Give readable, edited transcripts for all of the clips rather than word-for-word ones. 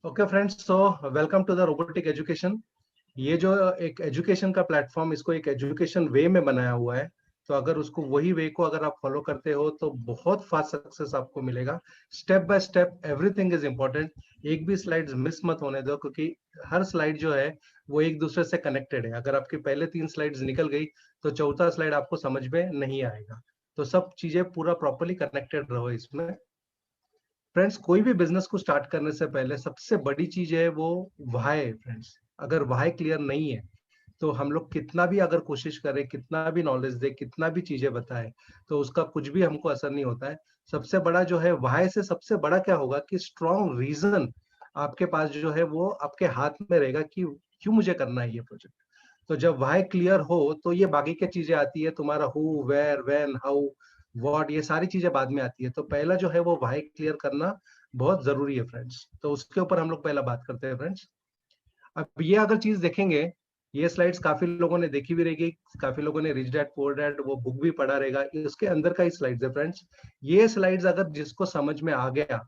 Okay friends, so welcome to the robotic education. ये जो एक एजुकेशन का प्लेटफॉर्म, इसको एक एजुकेशन वे में बनाया हुआ है। तो अगर उसको वही वे को अगर आप फॉलो करते हो तो बहुत फास्ट सक्सेस आपको मिलेगा। Step by step everything is important. एक भी स्लाइड्स मिस मत होने दो, क्योंकि हर स्लाइड जो है वो एक दूसरे से कनेक्टेड है। अगर आपकी पहले 3 स्लाइड्स निकल गई तो चौथा स्लाइड आपको समझ में नहीं आएगा। तो सब चीजें पूरा प्रॉपरली कनेक्टेड रहो इसमें। फ्रेंड्स, कोई भी बिजनेस को स्टार्ट करने से पहले सबसे बड़ी चीज है वो व्हाई। फ्रेंड्स, अगर व्हाई क्लियर नहीं है तो हम लोग कितना भी अगर कोशिश करें, कितना भी नॉलेज दे, कितना भी चीजें बताए, तो उसका कुछ भी हमको असर नहीं होता है। सबसे बड़ा जो है व्हाई से सबसे बड़ा क्या होगा कि स्ट्रॉन्ग रीजन आपके पास जो है वो आपके हाथ में रहेगा कि क्यों मुझे करना है ये प्रोजेक्ट। तो जब व्हाई क्लियर हो तो ये बाकी की चीजें आती है, तुम्हारा who, where, when, how, what, ये सारी चीजें बाद में आती है। तो पहला जो है वो व्हाई क्लियर करना बहुत जरूरी है फ्रेंड्स। तो उसके ऊपर हम लोग पहला बात करते हैं फ्रेंड्स। अब ये अगर चीज देखेंगे, ये स्लाइड्स काफी लोगों ने देखी भी रहेगी, काफी लोगों ने रिच डैड पुअर डैड वो बुक भी पढ़ा रहेगा, उसके अंदर का ही स्लाइड्स है फ्रेंड्स। ये स्लाइड्स अगर जिसको समझ में आ गया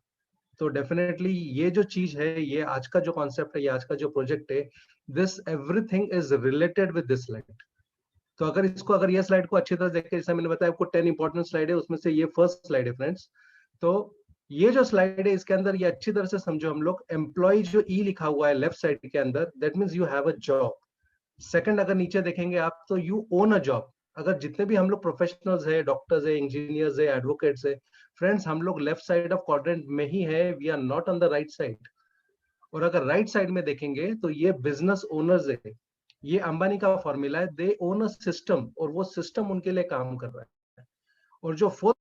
तो डेफिनेटली ये जो चीज है, ये आज का जो कॉन्सेप्ट है, ये आज का जो प्रोजेक्ट है, this everything is related with this slide. तो अगर ये स्लाइड को अच्छी तरह देखें, जैसे मैंने बताया आपको 10 इंपॉर्टेंट स्लाइड है, उसमें से ये फर्स्ट स्लाइड है फ्रेंड्स। तो ये जो स्लाइड है इसके अंदर ये अच्छी तरह से समझो हम लोग। एम्प्लॉय जो ई लिखा हुआ है लेफ्ट साइड के अंदर, that means you have a job. Second, अगर नीचे देखेंगे आप तो यू ओन अ जॉब। अगर जितने भी हम लोग प्रोफेशनल्स है, डॉक्टर्स है, इंजीनियर्स है, एडवोकेट्स है, फ्रेंड्स, हम लोग लेफ्ट साइड ऑफ क्वाड्रेंट में ही है, we are not on the right side. और अगर राइट साइड में देखेंगे तो ये बिजनेस ओनर्स है। ये अंबानी का फॉर्मूला है, दे ओन अ सिस्टम, और वो सिस्टम उनके लिए काम कर रहा है। और जो फोर्थ,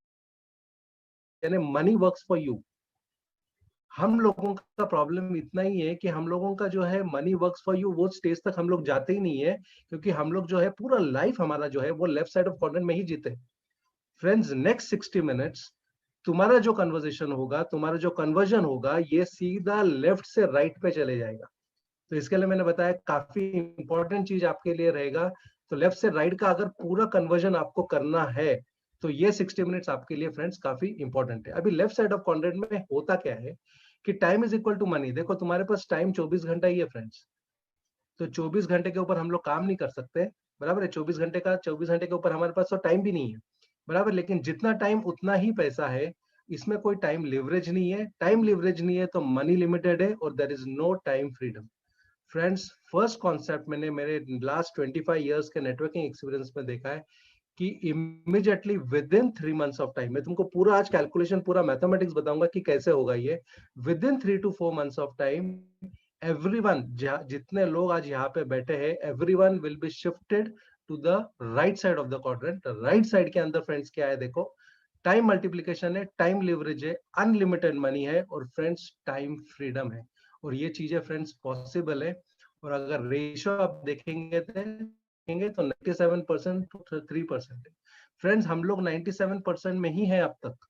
यानी मनी वर्क्स फॉर यू। हम लोगों का प्रॉब्लम इतना ही है कि हम लोगों का जो है मनी वर्क्स फॉर यू, वो स्टेज तक हम लोग जाते ही नहीं है, क्योंकि हम लोग जो है पूरा लाइफ हमारा जो है वो लेफ्ट साइड ऑफ क्वाड्रेंट में ही जीते। फ्रेंड्स, नेक्स्ट 60 मिनट्स तुम्हारा जो कन्वर्जेशन होगा, तुम्हारा जो कन्वर्जन होगा, ये सीधा लेफ्ट से राइट पे चले जाएगा। तो इसके लिए मैंने बताया काफी इंपॉर्टेंट चीज आपके लिए रहेगा। तो लेफ्ट से राइट का अगर पूरा कन्वर्जन आपको करना है तो ये 60 मिनट्स आपके लिए फ्रेंड्स काफी इंपॉर्टेंट है। अभी लेफ्ट साइड ऑफ कॉन्ट्रेंट में होता क्या है कि time is equal to money. देखो, तुम्हारे पास टाइम 24 घंटा ही है फ्रेंड्स। तो 24 घंटे के ऊपर हम लोग काम नहीं कर सकते, बराबर है। 24 घंटे के ऊपर हमारे पास तो टाइम भी नहीं है, बराबर। लेकिन जितना टाइम उतना ही पैसा है, इसमें कोई टाइम लिवरेज नहीं है। टाइम लिवरेज नहीं है तो मनी लिमिटेड है, और there is no time freedom. Friends, first concept मैंने मेरे लास्ट 25 ईयर्स के नेटवर्किंग एक्सपीरियंस में देखा है कि immediately within 3 months of time, मैं तुमको पूरा आज कैलकुलेशन, पूरा मैथमेटिक्स बताऊंगा कि कैसे होगा ये। Within 3 to 4 months of time, everyone, जितने लोग आज यहाँ पे बैठे हैं, everyone will be shifted to the right side of the quadrant. Right side के अंदर फ्रेंड्स क्या है, देखो, टाइम मल्टीप्लीकेशन है, टाइम लिवरेज है, अनलिमिटेड मनी है, और फ्रेंड्स टाइम फ्रीडम है। और ये चीजें फ्रेंड्स पॉसिबल है। और अगर रेशियो आप देखेंगे तो 97% टू 3% है। फ्रेंड्स, हम लोग 97% में ही है अब तक।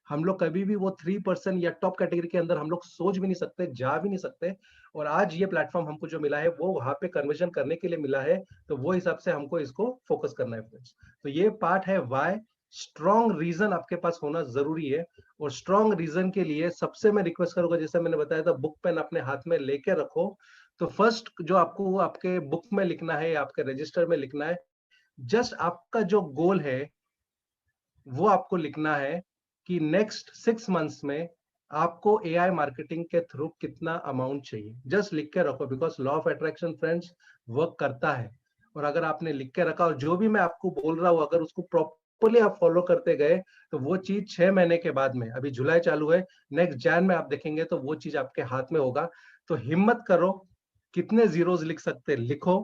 हम लोग कभी भी वो 3% या टॉप कैटेगरी के अंदर हम लोग सोच भी नहीं सकते, जा भी नहीं सकते। और आज ये प्लेटफॉर्म हमको जो मिला है वो वहां पे कन्वर्जन करने के लिए मिला है। तो वो हिसाब से हमको इसको फोकस करना है फ्रेंड्स। तो ये पार्ट है वाई। स्ट्रॉन्ग रीजन आपके पास होना जरूरी है। और स्ट्रॉन्ग रीजन के लिए सबसे मैं रिक्वेस्ट करूंगा, जैसे मैंने बताया था, बुक पेन अपने हाथ में लेके रखो। तो फर्स्ट जो आपको आपके बुक में लिखना है, आपके रजिस्टर में लिखना है, जस्ट आपका जो गोल है वो आपको लिखना है कि नेक्स्ट 6 मंथ्स में आपको एआई मार्केटिंग के थ्रू कितना अमाउंट चाहिए। जस्ट लिख के रखो, because law of attraction friends work करता है। और अगर आपने लिख के रखा और जो भी मैं आपको बोल रहा हूं, अगर उसको प्रॉपरली आप फॉलो करते गए, तो वो चीज 6 महीने के बाद में, अभी जुलाई चालू है, नेक्स्ट जैन में आप देखेंगे तो वो चीज आपके हाथ में होगा। तो हिम्मत करो, कितने जीरोस लिख सकते लिखो,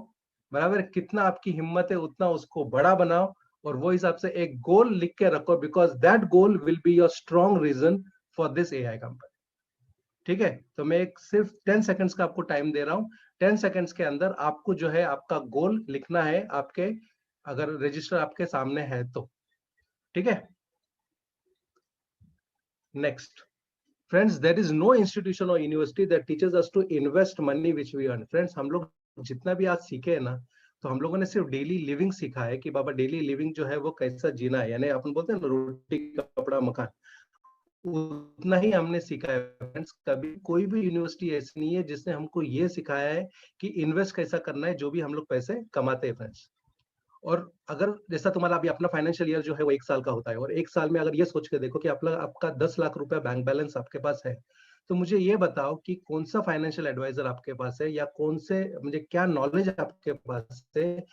बराबर। कितना आपकी हिम्मत है उतना उसको बड़ा बनाओ, और वो हिसाब से एक गोल लिख के रखो, because that goal will be your strong reason for this AI company. ठीक है, तो मैं एक सिर्फ 10 सेकंड्स का आपको टाइम दे रहा हूं। 10 सेकंड्स के अंदर आपको जो है आपका गोल लिखना है, आपके अगर रजिस्टर आपके सामने है तो। ठीक है, next. Friends, there is no institution और university that teaches us to invest money which we earn. Friends, हम लोग जितना भी आज सीखे हैं ना, तो हम लोगों ने सिर्फ डेली लिविंग सीखा है कि बाबा डेली लिविंग जो है वो कैसा जीना है, यानी अपन बोलते हैं ना, रोटी कपड़ा मकान। उतना ही हमने सीखा है फ्रेंड्स। कभी कोई भी यूनिवर्सिटी ऐसी नहीं है जिसने हमको ये सिखाया है कि इन्वेस्ट कैसा करना है जो भी हम लोग पैसे कमाते हैं फ्रेंड्स। और अगर जैसा तुम्हारा अभी अपना फाइनेंशियल ईयर जो है वो 1 साल का होता है, और 1 साल में अगर ये सोच के देखो कि आपका 10 लाख रुपया बैंक बैलेंस आपके पास है, तो मुझे ये बताओ कि कौन-सा फाइनेंशियल एडवाइज़र आपके पास है, या कौन से मुझे क्या नॉलेज आपके पास है,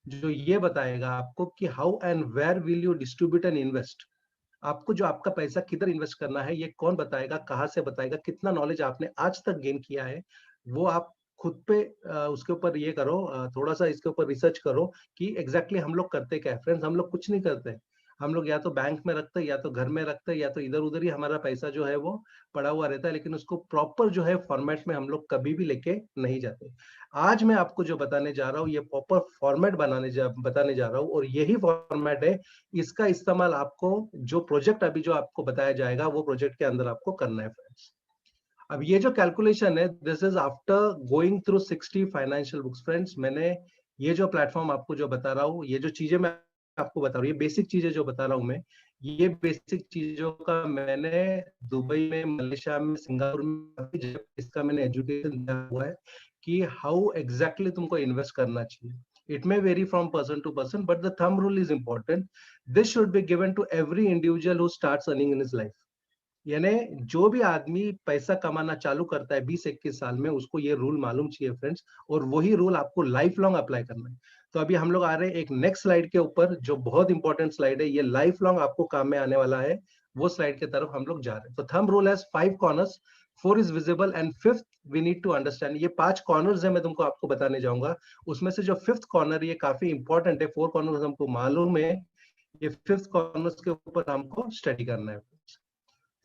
जो ये बताएगा आपको कि how and where will you distribute and invest? आपको जो आपका पैसा किधर इन्वेस्ट करना है, ये कौन बताएगा, कहाँ से बताएगा, कितना नॉलेज आपने आज तक गेन किया है, वो आप खुद पे उसके ऊपर ये करो, थोड़ा-सा इसके ऊपर रिसर्च करो कि एग्ज़ैक्टली हम लोग करते क्या है। फ्रेंड्स, हम लोग कुछ नहीं करते। हम लोग या तो बैंक में रखते हैं, या तो घर में रखते हैं, या तो इधर-उधर ही हमारा पैसा जो है वो पड़ा हुआ रहता है, लेकिन उसको प्रॉपर जो है फॉर्मेट में हम लोग कभी भी लेके नहीं जाते। आज मैं आपको जो बताने जा रहा हूँ, ये प्रॉपर फॉर्मेट बताने जा रहा हूँ, और यही फॉर्मेट है, इसका इस्तेमाल आपको जो प्रोजेक्ट अभी जो आपको बताया जाएगा, वो प्रोजेक्ट के अंदर आपको करना है फ्रेंड्स। अब ये जो कैलकुलेशन है, this is after going through 60 financial books friends. मैंने ये जो प्लेटफॉर्म आपको जो बता रहा हूँ, ये जो चीजें मैं आपको बता रहा हूँ, ये बेसिक चीजें जो बता रहा हूँ मैं, ये बेसिक चीजों का मैंने दुबई में, मलेशिया में, सिंगापुर में, काफी जगह इसका मैंने एजुकेशन दिया हुआ है कि हाउ एग्जैक्टली तुमको इन्वेस्ट करना चाहिए। It may vary from person to person, but the thumb rule is important. This should be given to every individual who starts earning in his life. यानी जो भी आदमी पैसा कमाना चालू करता है 20-21 साल में, उसको ये रूल मालूम चाहिए फ्रेंड्स, और वही रूल आपको लाइफ लॉन्ग अप्लाई करना है। तो अभी हम लोग आ रहे हैं एक नेक्स्ट स्लाइड के ऊपर, जो बहुत इंपॉर्टेंट स्लाइड है, ये लाइफ लॉन्ग आपको काम में आने वाला है। वो स्लाइड की तरफ हम लोग जा रहे हैं। तो thumb rule has 5 corners, 4 is visible and fifth we need to understand. ये 5 कॉर्नर्स है, मैं तुमको आपको बताने जाऊंगा। उसमें से जो फिफ्थ कॉर्नर, ये काफी इंपॉर्टेंट है। 4 कॉर्नर्स हमको मालूम है, ये फिफ्थ कॉर्नर्स के ऊपर हमको स्टडी करना है।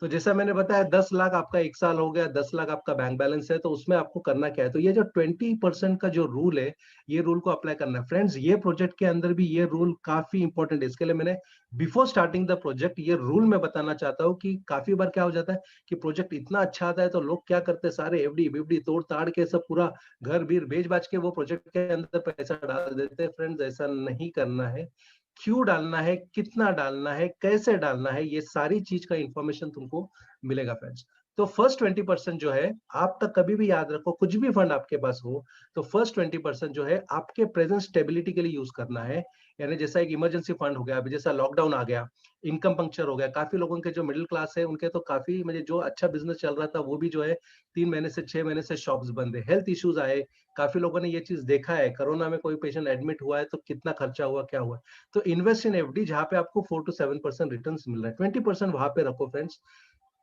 तो जैसा मैंने बताया, 10 लाख आपका 1 साल हो गया, 10 लाख आपका बैंक बैलेंस है, तो उसमें आपको करना क्या है? तो ये जो 20% का जो रूल है, ये रूल को अप्लाई करना है फ्रेंड्स। ये प्रोजेक्ट के अंदर भी ये रूल काफी इंपॉर्टेंट है। इसके लिए मैंने बिफोर स्टार्टिंग द प्रोजेक्ट ये रूल मैं बताना चाहता हूँ कि काफी बार क्या हो जाता है कि प्रोजेक्ट इतना अच्छा आता है, तो लोग क्या करते हैं, सारे एफडी बीफडी तोड़ ताड़ के सब पूरा घर बीर बेच बाच के वो प्रोजेक्ट के अंदर पैसा डाल देते हैं। फ्रेंड्स, ऐसा नहीं करना है। क्यों डालना है, कितना डालना है, कैसे डालना है, ये सारी चीज का इंफॉर्मेशन तुमको मिलेगा फ्रेंड्स। तो फर्स्ट 20% जो है, आप तक कभी भी याद रखो, कुछ भी फंड आपके पास हो, तो फर्स्ट 20% जो है आपके प्रेजेंट स्टेबिलिटी के लिए यूज करना है। यानी जैसा एक इमरजेंसी फंड हो गया, अभी जैसा लॉकडाउन आ गया, इनकम पंक्चर हो गया, काफी लोगों के जो मिडिल क्लास है, उनके तो काफी मतलब जो अच्छा बिजनेस चल रहा था, वो भी जो है 3 महीने से 6 महीने से शॉप्स बंद है। हेल्थ इश्यूज आए, काफी लोगों ने ये चीज देखा है, कोरोना में कोई पेशेंट एडमिट हुआ है तो कितना खर्चा हुआ, क्या हुआ। तो इन्वेस्ट इन एफडी, जहां पे आपको 4 to 7% रिटर्न मिल रहा है, 20% वहां पे रखो फ्रेंड्स।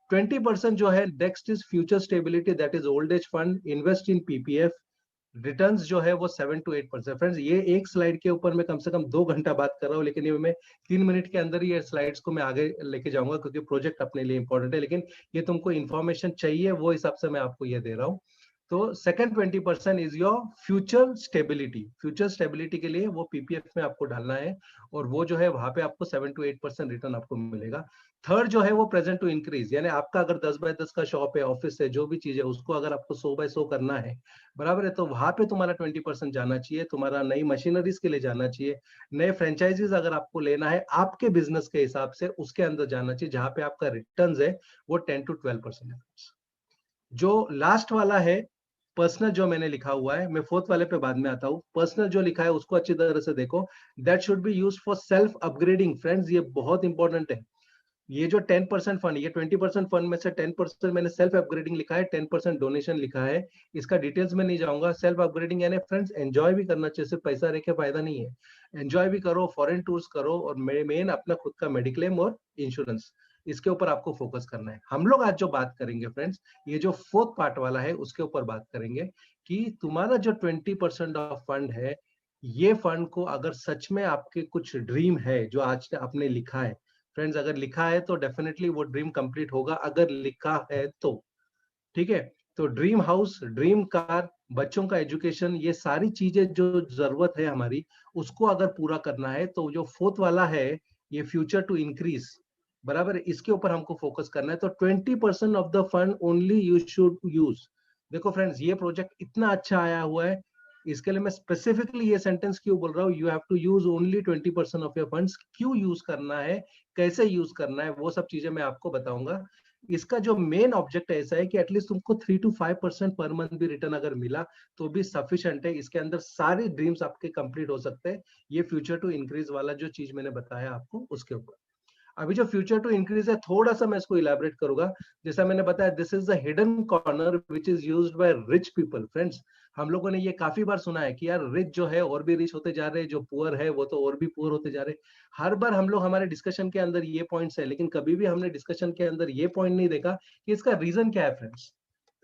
20% जो है next is future stability, that is old age fund, invest in PPF. Returns जो है वो 7 to 8%। फ्रेंड्स, ये एक स्लाइड के ऊपर मैं कम से कम 2 घंटा बात कर रहा हूँ, लेकिन ये मैं 3 मिनट के अंदर ही ये स्लाइड्स को मैं आगे लेके जाऊंगा, क्योंकि प्रोजेक्ट अपने लिए इंपॉर्टेंट है। लेकिन ये तुमको इन्फॉर्मेशन चाहिए, वो हिसाब से मैं आपको ये दे रहा हूँ। तो second 20% is your future stability. Future stability के लिए वो पीपीएफ में आपको डालना है, और वो जो है वहां पे आपको 7 to 8% रिटर्न आपको मिलेगा। थर्ड जो है वो प्रेजेंट टू इंक्रीज, यानी आपका अगर 10x10 का शॉप है, ऑफिस है, जो भी चीज है, उसको अगर आपको 100x100 करना है, बराबर है, तो वहां पे तुम्हारा 20% जाना चाहिए, तुम्हारा नई मशीनरीज के लिए जाना चाहिए, नए फ्रेंचाइजीज अगर आपको लेना है आपके बिजनेस के हिसाब से, उसके अंदर जाना चाहिए, जहां पे आपका रिटर्न है वो 10 to 12% है। जो लास्ट वाला है पर्सनल, जो मैंने लिखा हुआ है, मैं फोर्थ वाले पे बाद में आता हूँ। पर्सनल जो लिखा है उसको अच्छी तरह से देखो, that should be use for self upgrading. Friends, ये बहुत इंपॉर्टेंट है। ये जो 10% फंड, ये 20% फंड में से 10% मैंने सेल्फ अपग्रेडिंग लिखा है, 10% डोनेशन लिखा है। इसका डिटेल्स में नहीं जाऊंगा। सेल्फ अपग्रेडिंग यानी फ्रेंड्स एंजॉय भी करना चाहिए, सिर्फ पैसा रह के फायदा नहीं है। एंजॉय भी करो, फॉरेन टूर्स करो, और मेन अपना खुद का मेडिक्लेम और इंश्योरेंस, इसके ऊपर आपको फोकस करना है। हम लोग आज जो बात करेंगे फ्रेंड्स, ये जो फोर्थ पार्ट वाला है, उसके ऊपर बात करेंगे कि तुम्हारा जो 20% ऑफ फंड है, ये फंड को अगर सच में आपके कुछ ड्रीम है जो आज आपने लिखा है, फ्रेंड्स अगर लिखा है तो डेफिनेटली वो ड्रीम कंप्लीट होगा, अगर लिखा है तो। ठीक है, तो ड्रीम हाउस, ड्रीम कार, बच्चों का एजुकेशन, ये सारी चीजें जो जरूरत है हमारी, उसको अगर पूरा करना है, तो जो फोर्थ वाला है, ये फ्यूचर टू इंक्रीज, बराबर है, इसके ऊपर हमको फोकस करना है। तो 20% of the fund only you should use. देखो फ्रेंड्स, ये प्रोजेक्ट इतना अच्छा आया हुआ है, इसके लिए मैं स्पेसिफिकली ये सेंटेंस क्यों बोल रहा हूँ, you have to use only 20% of your funds. क्यों यूज करना है, कैसे यूज करना है, वो सब चीजें मैं आपको बताऊंगा। इसका जो मेन ऑब्जेक्ट ऐसा है कि एटलीस्ट तुमको 3 to 5% पर मंथ भी रिटर्न अगर मिला तो भी सफिशिएंट है। इसके अंदर सारे ड्रीम्स आपके कंप्लीट हो सकते हैं। ये फ्यूचर टू इंक्रीज वाला जो चीज मैंने बताया आपको उसके ऊपर। अभी जो फ्यूचर टू इंक्रीज है थोड़ा सा मैं इसको इलेबोरेट करूंगा। जैसा मैंने बताया, this is the hidden corner which is used by rich people. Friends, हम लोगों ने ये काफी बार सुना है कि यार रिच जो है और भी रिच होते जा रहे हैं, जो पुअर है वो तो और भी पुअर होते जा रहे हैं। हर बार हम लोग हमारे डिस्कशन के अंदर ये पॉइंट्स है, लेकिन कभी भी हमने डिस्कशन के अंदर ये पॉइंट नहीं देखा कि इसका रीजन क्या है।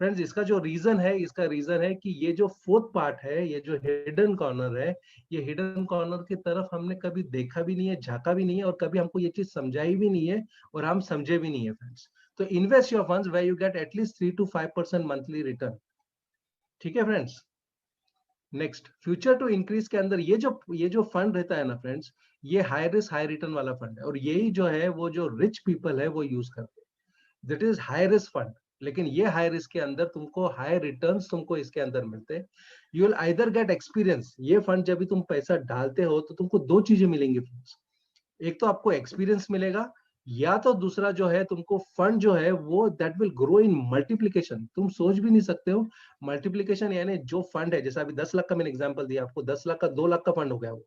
फ्रेंड्स, इसका जो रीजन है, इसका रीजन है कि ये जो फोर्थ पार्ट है, ये जो हिडन कॉर्नर है, ये हिडन कॉर्नर की तरफ हमने कभी देखा भी नहीं है, झांका भी नहीं है, और कभी हमको ये चीज समझाई भी नहीं है, और हम समझे भी नहीं है। फ्रेंड्स, तो invest your funds where you get at least 3 to 5% monthly return. ठीक है friends. Next, future to increase के अंदर ये जो फंड रहता है ना फ्रेंड्स, ये हाई रिस्क हाई रिटर्न वाला फंड है, और यही जो है वो जो रिच पीपल है वो यूज करते हैं। That is high risk fund. लेकिन ये हाई रिस्क के अंदर तुमको हाई रिटर्न्स तुमको इसके अंदर मिलते हैं। You will either get experience. ये फंड जब भी तुम पैसा डालते हो तो तुमको दो चीजें मिलेंगी फ्रेंड्स। एक तो आपको एक्सपीरियंस मिलेगा, या तो दूसरा जो है तुमको फंड जो है वो that will grow in multiplication. तुम सोच भी नहीं सकते हो मल्टीप्लीकेशन, यानी जो फंड है, जैसा अभी 10 लाख का मैंने एग्जांपल दिया आपको, 10 लाख का 2 लाख का फंड हो गया वो।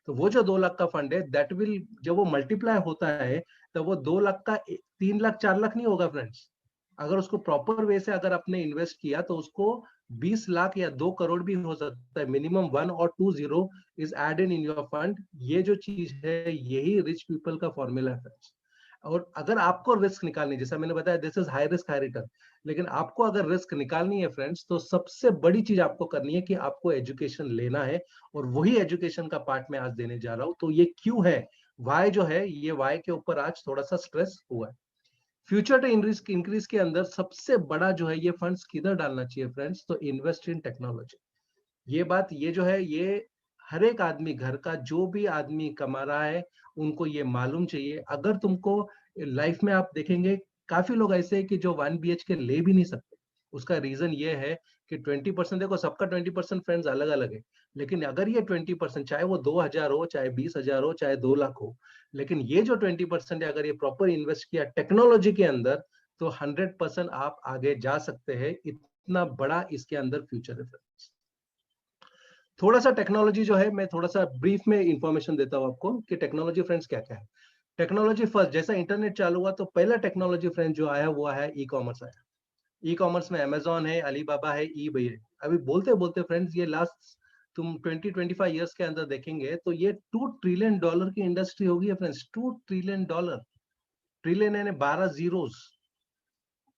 तो वो जो 2 लाख का फंड है दैट विल, जब वो मल्टीप्लाई होता है तो वो 2 लाख का 3 लाख 4 लाख नहीं होगा फ्रेंड्स। अगर उसको प्रॉपर वे से अगर आपने इन्वेस्ट किया तो उसको 20 लाख या 2 करोड़ भी हो सकता है। Minimum 1 or 2 0 is added in your fund. ये जो चीज है यही रिच पीपल का फॉर्मूला है फ्रेंड्स। और अगर आपको रिस्क निकालनी, जैसा मैंने बताया this is high risk high return, लेकिन आपको अगर रिस्क निकालनी है फ्रेंड्स, तो सबसे बड़ी चीज आपको करनी है कि आपको एजुकेशन लेना है। और वही एजुकेशन का पार्ट मैं आज देने जा रहा हूं। तो ये क्यों है, वाई जो है, ये वाई के ऊपर आज थोड़ा सा स्ट्रेस हुआ है। फ्यूचर टू इंक्रीज के अंदर सबसे बड़ा जो है ये फंड्स किधर डालना चाहिए फ्रेंड्स, तो इन्वेस्ट इन टेक्नोलॉजी। ये बात, ये जो है, ये हर एक आदमी, घर का जो भी आदमी कमा रहा है उनको ये मालूम चाहिए। अगर तुमको लाइफ में आप देखेंगे काफी लोग ऐसे हैं कि जो 1 BHK ले भी नहीं सकते। उसका रीजन ये है कि 20%, देखो सबका 20% फ्रेंड्स अलग अलग है, लेकिन अगर ये 20%, चाहे वो 2,000 हो, चाहे 20,000 हो, चाहे 2 लाख हो, लेकिन ये जो 20% है अगर ये प्रॉपर इन्वेस्ट किया टेक्नोलॉजी के अंदर, तो 100% आप आगे जा सकते हैं। इतना बड़ा इसके अंदर फ्यूचर है फ्रेंड्स। थोड़ा सा टेक्नोलॉजी जो है, मैं थोड़ा सा ब्रीफ में इंफॉर्मेशन देता हूं आपको कि टेक्नोलॉजी फ्रेंड्स क्या क्या है। टेक्नोलॉजी फर्स्ट, जैसा इंटरनेट चालू हुआ तो पहला टेक्नोलॉजी फ्रेंड्स जो आया वो है ई कॉमर्स आया। ई कॉमर्स में अमेजोन है, अलीबाबा है, ई बई है। अभी बोलते बोलते फ्रेंड्स ये लास्ट तुम 20-25 ईयर्स के अंदर देखेंगे तो ये $2 ट्रिलियन की इंडस्ट्री होगी फ्रेंड्स। $2 ट्रिलियन। ट्रिलियन यानी 12 जीरोस।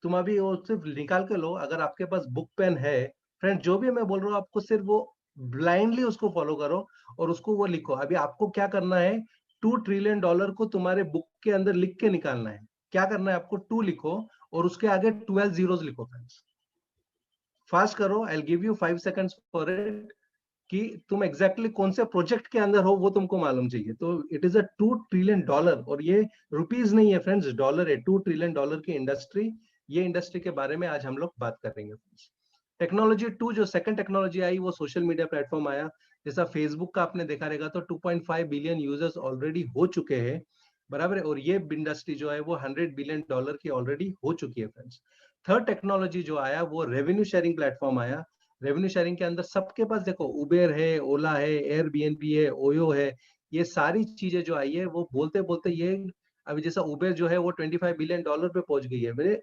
तुम अभी वो सिर्फ निकाल के लो, अगर आपके पास बुक पेन है फ्रेंड, जो भी मैं बोल रहा हूँ आपको सिर्फ वो ब्लाइंडली उसको फॉलो करो और उसको वो लिखो। अभी आपको क्या करना है, $2 ट्रिलियन को तुम्हारे बुक के अंदर लिख के निकालना है। क्या करना है आपको, 2 लिखो और उसके आगे 12 जीरोस लिखो फ्रेंड्स। फास्ट करो, I give you 5 seconds for it, कि तुम एग्जैक्टली कौन से प्रोजेक्ट के अंदर हो वो तुमको मालूम चाहिए। तो इट इज $2 ट्रिलियन, और ये रुपीज नहीं है फ्रेंड्स, डॉलर है। $2 ट्रिलियन की इंडस्ट्री, ये इंडस्ट्री के बारे में आज हम लोग बात करेंगे फ्रेंड्स। टेक्नोलॉजी टू, जो सेकंड टेक्नोलॉजी आई वो सोशल मीडिया प्लेटफॉर्म आया। जैसा फेसबुक का आपने देखा रहेगा तो 2.5 बिलियन यूजर्स ऑलरेडी हो चुके हैं, बराबर है। और ये इंडस्ट्री जो है वो $100 बिलियन की ऑलरेडी हो चुकी है फ्रेंड्स। थर्ड टेक्नोलॉजी जो आया वो रेवेन्यू शेयरिंग प्लेटफॉर्म आया। रेवेन्यू शेयरिंग के अंदर सबके पास देखो उबेर है, ओला है, एयरबीएनबी है, ओयो है। ये सारी चीजें जो आई है वो बोलते बोलते ये, अभी जैसा उबेर जो है वो $25 बिलियन पे पहुंच गई है। मेरे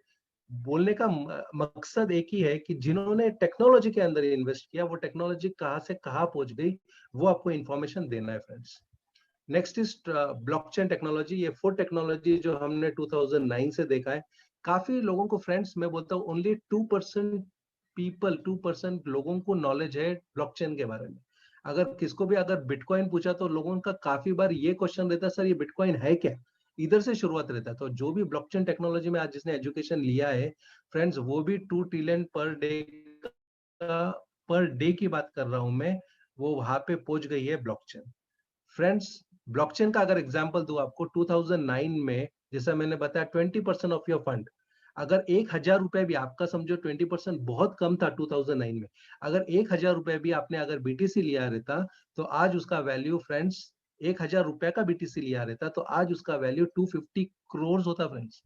बोलने का मकसद एक ही है कि जिन्होंने टेक्नोलॉजी के अंदर इन्वेस्ट किया वो टेक्नोलॉजी कहाँ से कहाँ पहुंच गई, वो आपको इंफॉर्मेशन देना है friends. Next is blockchain technology. ये फुड टेक्नोलॉजी जो हमने 2009 से देखा है। काफी लोगों को फ्रेंड्स, मैं बोलता हूँ ओनली 2% पीपल, 2% लोगों को नॉलेज है ब्लॉकचेन के बारे में। अगर किसको भी अगर बिटकॉइन पूछा तो लोगों का काफी बार ये क्वेश्चन रहता है, सर ये बिटकॉइन है क्या। इधर से शुरुआत रहता है। तो जो भी ब्लॉकचेन टेक्नोलॉजी में आज जिसने एजुकेशन लिया है फ्रेंड्स, वो भी 2 ट्रिलियन का पर डे की बात कर रहा हूं मैं, वो वहां पे पहुंच गई है ब्लॉकचेन। फ्रेंड्स, ब्लॉकचेन का अगर एग्जांपल दूं आपको, 2009 में जैसा मैंने बताया 20% ऑफ योर फंड, अगर 1,000 रुपए भी आपका, समझो 20% बहुत कम था 2009 में, अगर 1,000 रुपए भी आपने अगर बीटीसी लिया रहता तो आज उसका वैल्यू फ्रेंड्स, 1,000 रुपए का बीटीसी लिया रहता तो आज उसका वैल्यू 250 करोड़ होता फ्रेंड्स।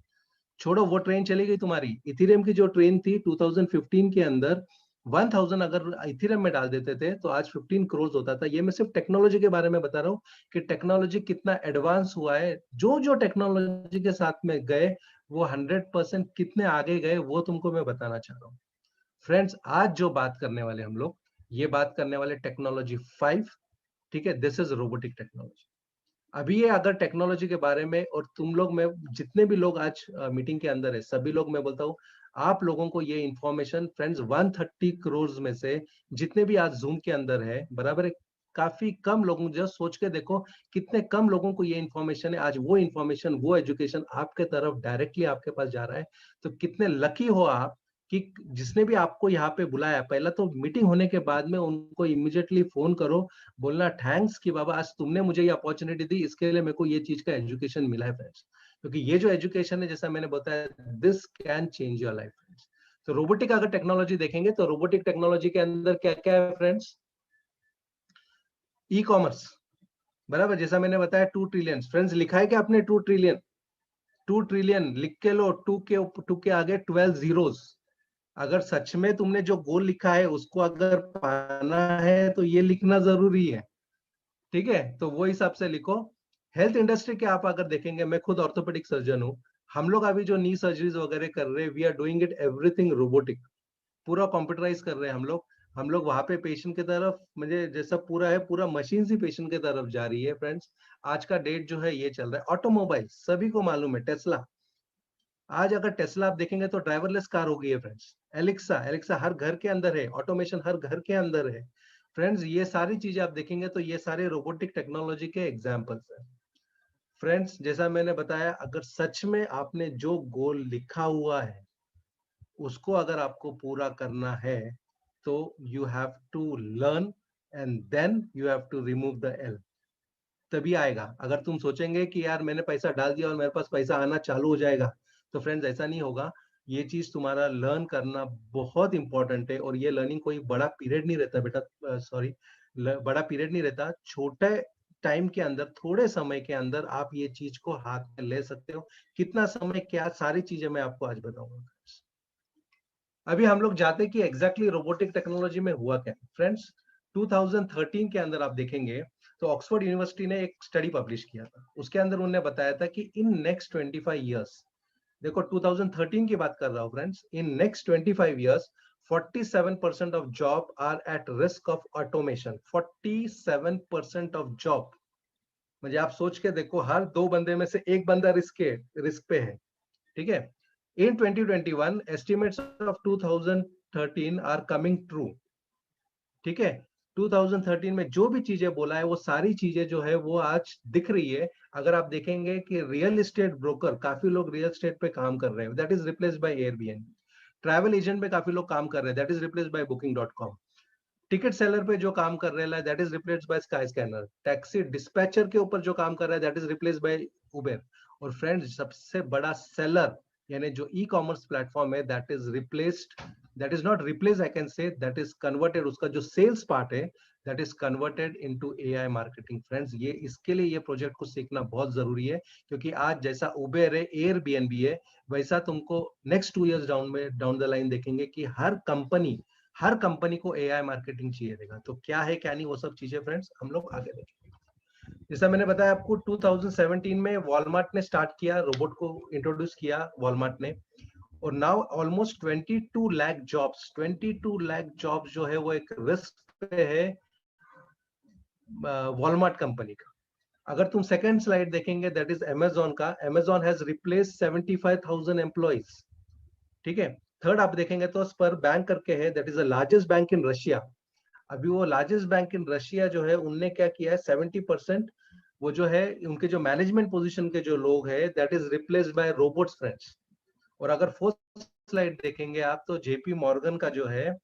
छोड़ो, वो ट्रेन चली गई तुम्हारी। इथेरियम की जो ट्रेन थी 2015 के अंदर 1000 अगर इथेरियम में डाल देते थे तो आज 15 करोड़ होता था। ये मैं सिर्फ टेक्नोलॉजी के बारे में बता रहा हूँ कि टेक्नोलॉजी कितना एडवांस हुआ है। जो जो टेक्नोलॉजी के साथ में गए वो 100% कितने आगे गए वो तुमको मैं बताना चाह रहा हूँ। फ्रेंड्स, आज जो बात करने वाले हम लोग, ये बात करने वाले टेक्नोलॉजी 5, ठीक है, दिस इज रोबोटिक टेक्नोलॉजी। अभी ये अगर टेक्नोलॉजी के बारे में, और तुम लोग में जितने भी लोग आज मीटिंग के अंदर है, सभी लोग, मैं बोलता हूँ आप लोगों को ये इंफॉर्मेशन, फ्रेंड्स 130 करोड़ में से जितने भी आज जूम के अंदर है, बराबर है, काफी कम लोगों, जो सोच के देखो कितने कम लोगों को ये इंफॉर्मेशन है। आज वो इंफॉर्मेशन, वो एजुकेशन आपके तरफ डायरेक्टली आपके पास जा रहा है। तो कितने लकी हो आप कि जिसने भी आपको यहाँ पे बुलाया, पहला तो मीटिंग होने के बाद में उनको इमीडिएटली फोन करो, बोलना थैंक्स कि बाबा आज तुमने मुझे ये अपॉर्चुनिटी दी, इसके लिए मेरे को ये चीज का एजुकेशन मिला है फ्रेंड्स। क्योंकि ये जो एजुकेशन है, जैसा मैंने बताया, this can change your life friends. तो रोबोटिक अगर टेक्नोलॉजी देखेंगे तो रोबोटिक टेक्नोलॉजी के अंदर क्या क्या है फ्रेंड्स? ई कॉमर्स, बराबर, जैसा मैंने बताया 2 ट्रिलियन। फ्रेंड्स, लिखा है क्या आपने 2 ट्रिलियन? 2 ट्रिलियन लिख के लो, टू के आगे 12 जीरोस। अगर सच में तुमने जो गोल लिखा है उसको अगर पाना है तो ये लिखना जरूरी है, ठीक है? तो वो हिसाब से लिखो। हेल्थ इंडस्ट्री के आप अगर देखेंगे, मैं खुद ऑर्थोपेडिक सर्जन हूँ। हम लोग अभी जो नी सर्जरीज वगैरह कर रहे हैं, we are doing it everything robotic, पूरा कंप्यूटराइज कर रहे हैं हम लोग। हम लोग वहां पे पेशेंट की तरफ, मुझे जैसा पूरा है, पूरा मशीन से पेशेंट की तरफ जा रही है फ्रेंड्स। आज का डेट जो है ये चल रहा है। ऑटोमोबाइल सभी को मालूम है, टेस्ला। आज अगर टेस्ला आप देखेंगे तो ड्राइवरलेस कार हो गई है फ्रेंड्स। एलेक्सा, एलेक्सा हर घर के अंदर है, ऑटोमेशन हर घर के अंदर है। फ्रेंड्स, ये सारी चीजें आप देखेंगे तो ये सारे रोबोटिक टेक्नोलॉजी के एग्जांपल्स हैं। फ्रेंड्स, जैसा मैंने बताया, अगर सच में आपने जो गोल लिखा हुआ है उसको अगर आपको पूरा करना है तो you have to learn and then you have to remove the L, तभी आएगा। अगर तुम सोचेंगे कि यार मैंने पैसा डाल दिया और मेरे पास पैसा आना चालू हो जाएगा, तो फ्रेंड्स ऐसा नहीं होगा। ये चीज तुम्हारा लर्न करना बहुत इंपॉर्टेंट है। और ये लर्निंग कोई बड़ा पीरियड नहीं रहता बेटा, सॉरी, बड़ा पीरियड नहीं रहता। छोटे टाइम के अंदर, थोड़े समय के अंदर आप ये चीज को हाथ में ले सकते हो। कितना समय, क्या सारी चीजें मैं आपको आज बताऊंगा। अभी हम लोग जाते कि एग्जैक्टली रोबोटिक टेक्नोलॉजी में हुआ क्या फ्रेंड्स। 2013 के अंदर आप देखेंगे तो ऑक्सफोर्ड यूनिवर्सिटी ने एक स्टडी पब्लिश किया था। उसके अंदर उन्होंने बताया था कि इन नेक्स्ट 25 इयर्स, देखो 2013 की बात कर रहा हूं friends, in next 25 years 47% of job are at risk of automation. 47% of job, मुझे आप सोच के देखो, हर 2 बंदे में से एक बंदा रिस्क पे है, ठीक है? In 2021, estimates of 2013 are coming true, ठीक है? 2013 में जो भी चीजें बोला है वो सारी चीजें जो है वो आज दिख रही है। अगर आप देखेंगे कि रियल एस्टेट ब्रोकर, काफी लोग रियल एस्टेट पे काम कर रहे हैं, that is replaced by Airbnb. Travel agent पे काफी लोग काम कर रहे हैं, that is replaced by Booking.com। Ticket seller पे जो काम कर रहे हैं, that is replaced by sky scanner. Taxi dispatcher के ऊपर जो काम कर रहा है, that is replaced by Uber. और फ्रेंड्स, सबसे बड़ा सेलर यानी जो ई कॉमर्स प्लेटफॉर्म है, that is replaced, that is not replace, I can say that is converted, उसका जो सेल्स पार्ट है that is converted into AI marketing. Friends, ये इसके लिए ये प्रोजेक्ट को सीखना बहुत जरूरी है। क्योंकि आज जैसा उबेर है, एयरबीएनबी है, वैसा तुमको next 2 years down the line देखेंगे कि हर कंपनी को एआई मार्केटिंग चाहिए देगा। तो क्या है क्या नहीं वो सब चीजें फ्रेंड्स हम लोग आगे देखेंगे। जैसा मैंने बताया आपको, 2017 में वॉलमार्ट ने स्टार्ट किया, रोबोट को इंट्रोड्यूस किया वॉलमार्ट ने। और now almost 22 lakh jobs, 22 lakh jobs जो है वो एक रिस्क पे है वॉलमार्ट कंपनी का। अगर तुम सेकंड स्लाइड देखेंगे, दैट इज अमेजोन का। अमेजोन हैज रिप्लेस 75,000 एम्प्लॉइज, ठीक है? थर्ड आप देखेंगे तो स्पर बैंक करके है, that is the largest bank in Russia. अभी वो लार्जेस्ट बैंक इन रशिया जो है, उनने क्या किया है, 70% वो जो है उनके जो मैनेजमेंट पोजीशन के जो लोग है, that is replaced by robots friends. और अगर फोर्थ स्लाइड देखेंगे आप तो जेपी मॉर्गन का जो है,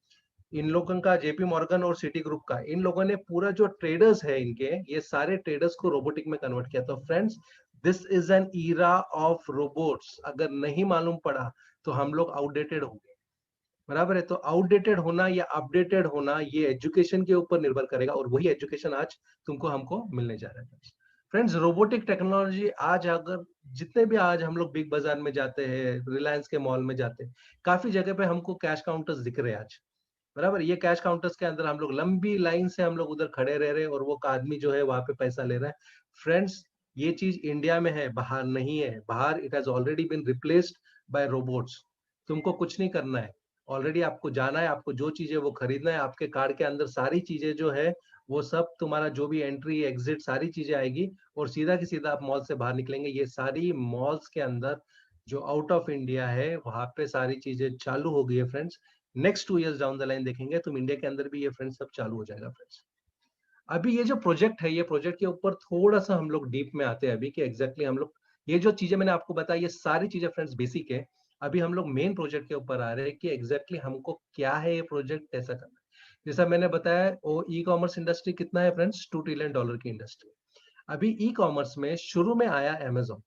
इन लोगों का, जेपी मॉर्गन और सिटी ग्रुप का, इन लोगों ने पूरा जो ट्रेडर्स है इनके, ये सारे ट्रेडर्स को रोबोटिक में कन्वर्ट किया। तो friends, this is an era of robots. अगर नहीं मालूम पड़ा तो हम लोग आउटडेटेड हो गए, बराबर है? तो आउटडेटेड होना या अपडेटेड होना ये एजुकेशन के ऊपर निर्भर करेगा, और वही एजुकेशन आज तुमको हमको मिलने जा रहा है। फ्रेंड्स रोबोटिक टेक्नोलॉजी आज अगर जितने भी आज हम लोग बिग बाजार में जाते हैं, रिलायंस के मॉल में जाते हैं, काफी जगह पे हमको कैश काउंटर्स दिख रहे हैं आज, बराबर। ये कैश काउंटर्स के अंदर हम लोग लंबी लाइन से हम लोग उधर खड़े रह रहे हैं और वो आदमी जो है वहां पे पैसा ले रहा है। फ्रेंड्स ये चीज इंडिया में है, बाहर नहीं है। बाहर it has already been replaced by robots. तुमको कुछ नहीं करना है, ऑलरेडी आपको जाना है, आपको जो चीजें वो खरीदना है, आपके कार्ड के अंदर सारी चीजें जो है वो सब तुम्हारा जो भी एंट्री एग्जिट सारी चीजें आएगी और सीधा की सीधा आप मॉल से बाहर निकलेंगे। ये सारी मॉल्स के अंदर जो आउट ऑफ इंडिया है वहां पे सारी चीजें चालू हो गई है friends. Next 2 years down the line देखेंगे तुम इंडिया के अंदर भी ये फ्रेंड्स सब चालू हो जाएगा फ्रेंड्स। अभी ये जो प्रोजेक्ट है, ये प्रोजेक्ट के ऊपर थोड़ा सा हम लोग डीप में आते हैं अभी कि एग्जैक्टली हम लोग ये जो चीजें मैंने आपको बताया ये सारी चीजें फ्रेंड्स बेसिक है। अभी हम लोग मेन प्रोजेक्ट के ऊपर आ रहे हैं कि एग्जैक्टली हमको क्या है ये प्रोजेक्ट कैसा करना है। जैसा मैंने बताया वो ई कॉमर्स इंडस्ट्री कितना है फ्रेंड्स, $2 ट्रिलियन की इंडस्ट्री। अभी ई कॉमर्स में शुरू में आया अमेजोन,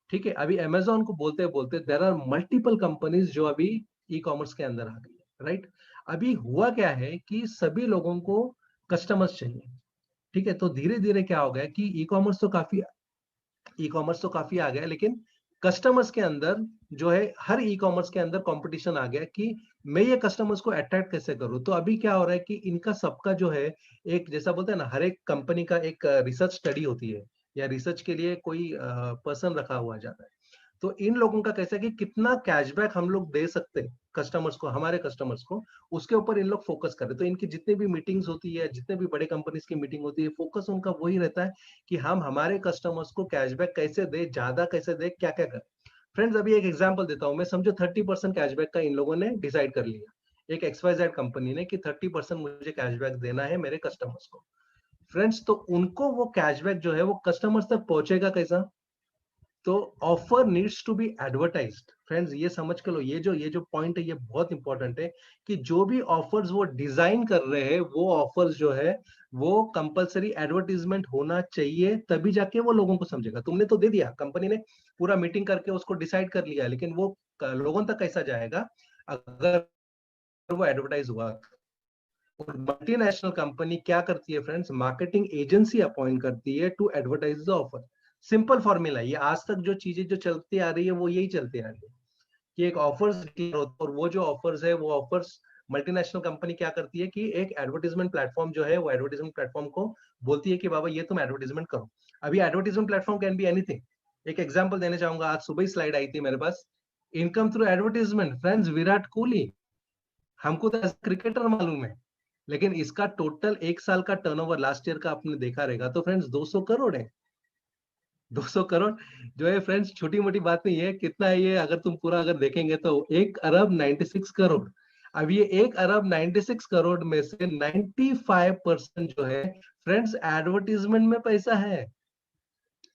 ठीक है। अभी अमेजोन को बोलते बोलते देर आर मल्टीपल कंपनीज जो अभी ई कॉमर्स के अंदर आ गई है, राइट। अभी हुआ क्या है कि सभी लोगों को कस्टमर्स चाहिए, ठीक है। तो धीरे धीरे क्या हो गया कि ई कॉमर्स तो काफी आ गया, लेकिन कस्टमर्स के अंदर जो है हर ई कॉमर्स के अंदर कंपटीशन आ गया कि मैं ये कस्टमर्स को अट्रैक्ट कैसे करूं। तो अभी क्या हो रहा है कि इनका सबका जो है एक जैसा बोलते हैं ना, हर एक कंपनी का एक रिसर्च स्टडी होती है या रिसर्च के लिए कोई पर्सन रखा हुआ जाता है। तो इन लोगों का कैसा है कि कितना कैशबैक हम लोग दे सकते हैं कस्टमर्स को, हमारे कस्टमर्स को, उसके ऊपर इन लोग फोकस करें। तो इनकी जितनी भी मीटिंग्स होती है, जितने भी बड़े कंपनीज की मीटिंग होती है, फोकस उनका वही रहता है कि हम हमारे कस्टमर्स को कैशबैक कैसे दे, ज्यादा कैसे दे, क्या क्या करें। फ्रेंड्स अभी एक एग्जांपल देता हूं मैं, समझो 30% कैशबैक का इन लोगों ने डिसाइड कर लिया, एक XYZ कंपनी ने, कि 30% मुझे कैशबैक देना है मेरे कस्टमर्स को। फ्रेंड्स तो उनको वो कैशबैक जो है वो कस्टमर्स तक पहुंचेगा कैसा? तो offer needs to be advertised. Friends ये समझ के लो, ये जो पॉइंट है ये बहुत इंपॉर्टेंट है कि जो भी ऑफर्स वो डिजाइन कर रहे हैं वो ऑफर्स जो है वो कंपलसरी एडवर्टीजमेंट होना चाहिए, तभी जाके वो लोगों को समझेगा। तुमने तो दे दिया, कंपनी ने पूरा मीटिंग करके उसको डिसाइड कर लिया, लेकिन वो लोगों तक कैसा जाएगा अगर वो एडवर्टाइज हुआ। और मल्टीनेशनल कंपनी क्या करती है फ्रेंड्स, मार्केटिंग एजेंसी अपॉइंट करती है to advertise the offer. Simple formula, ये आज तक जो चीजें जो चलती आ रही है वो यही चलती आ रही है कि एक ऑफर्स डिक्लेयर होता है और वो जो ऑफर्स है वो ऑफर्स मल्टीनेशनल कंपनी क्या करती है कि एक एडवर्टाइजमेंट प्लेटफॉर्म जो है वो एडवर्टाइजमेंट प्लेटफॉर्म को बोलती है कि बाबा ये तुम एडवर्टाइजमेंट करो। अभी advertisement platform can be anything. एक एग्जांपल देना चाहूंगा, आज सुबह ही स्लाइड आई थी मेरे पास, income through advertisement. Friends Virat Kohli, हमको तो एज क्रिकेटर मालूम है, लेकिन इसका टोटल एक साल का टर्नओवर लास्ट ईयर का आपने देखा रहेगा तो फ्रेंड्स 200 करोड़ है। 200 करोड़ जो है फ्रेंड्स छोटी मोटी बात नहीं है। कितना है ये, अगर तुम पूरा अगर देखेंगे तो 1 अरब 96 करोड़। अब ये 1 अरब 96 करोड़ में से 95% जो है फ्रेंड्स एडवर्टीजमेंट में पैसा है।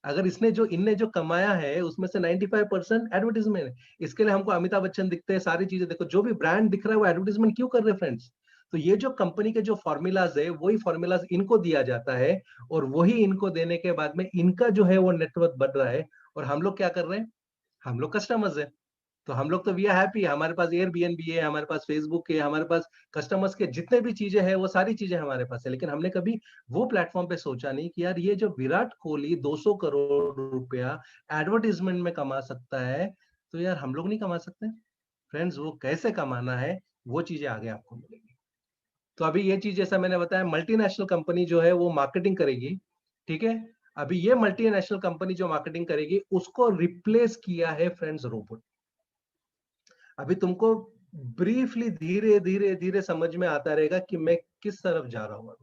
अगर इसने जो इनने जो कमाया है उसमें से 95% एडवर्टीजमेंट है। इसके लिए हमको अमिताभ बच्चन दिखते हैं, सारी चीजें देखो, जो भी ब्रांड दिख रहा है वो एडवर्टीजमेंट क्यों कर रहे हैं फ्रेंड्स। तो ये जो कंपनी के जो फॉर्मूलाज है वही फॉर्मूलाज इनको दिया जाता है और वही इनको देने के बाद में इनका जो है वो नेटवर्क बढ़ रहा है। और हम लोग क्या कर रहे हैं, हम लोग कस्टमर्स है। तो हम लोग तो वी आर हैप्पी, हमारे पास एयरबीएनबी है, हमारे पास फेसबुक है, हमारे पास कस्टमर्स के जितने भी चीजें हैं वो सारी चीजें हमारे पास है। लेकिन हमने कभी वो प्लेटफॉर्म पे सोचा नहीं कि यार ये जो विराट कोहली 200 करोड़ रुपया एडवर्टीजमेंट में कमा सकता है, तो यार हम लोग नहीं कमा सकते। फ्रेंड्स वो कैसे कमाना है वो चीजें आगे आपको मिलेगी। तो अभी ये चीज जैसा मैंने बताया, मल्टीनेशनल कंपनी जो है वो मार्केटिंग करेगी, ठीक है। अभी ये मल्टीनेशनल कंपनी जो मार्केटिंग करेगी उसको रिप्लेस किया है फ्रेंड्स रोबोट। अभी तुमको ब्रीफली धीरे धीरे धीरे समझ में आता रहेगा कि मैं किस तरफ जा रहा हूं।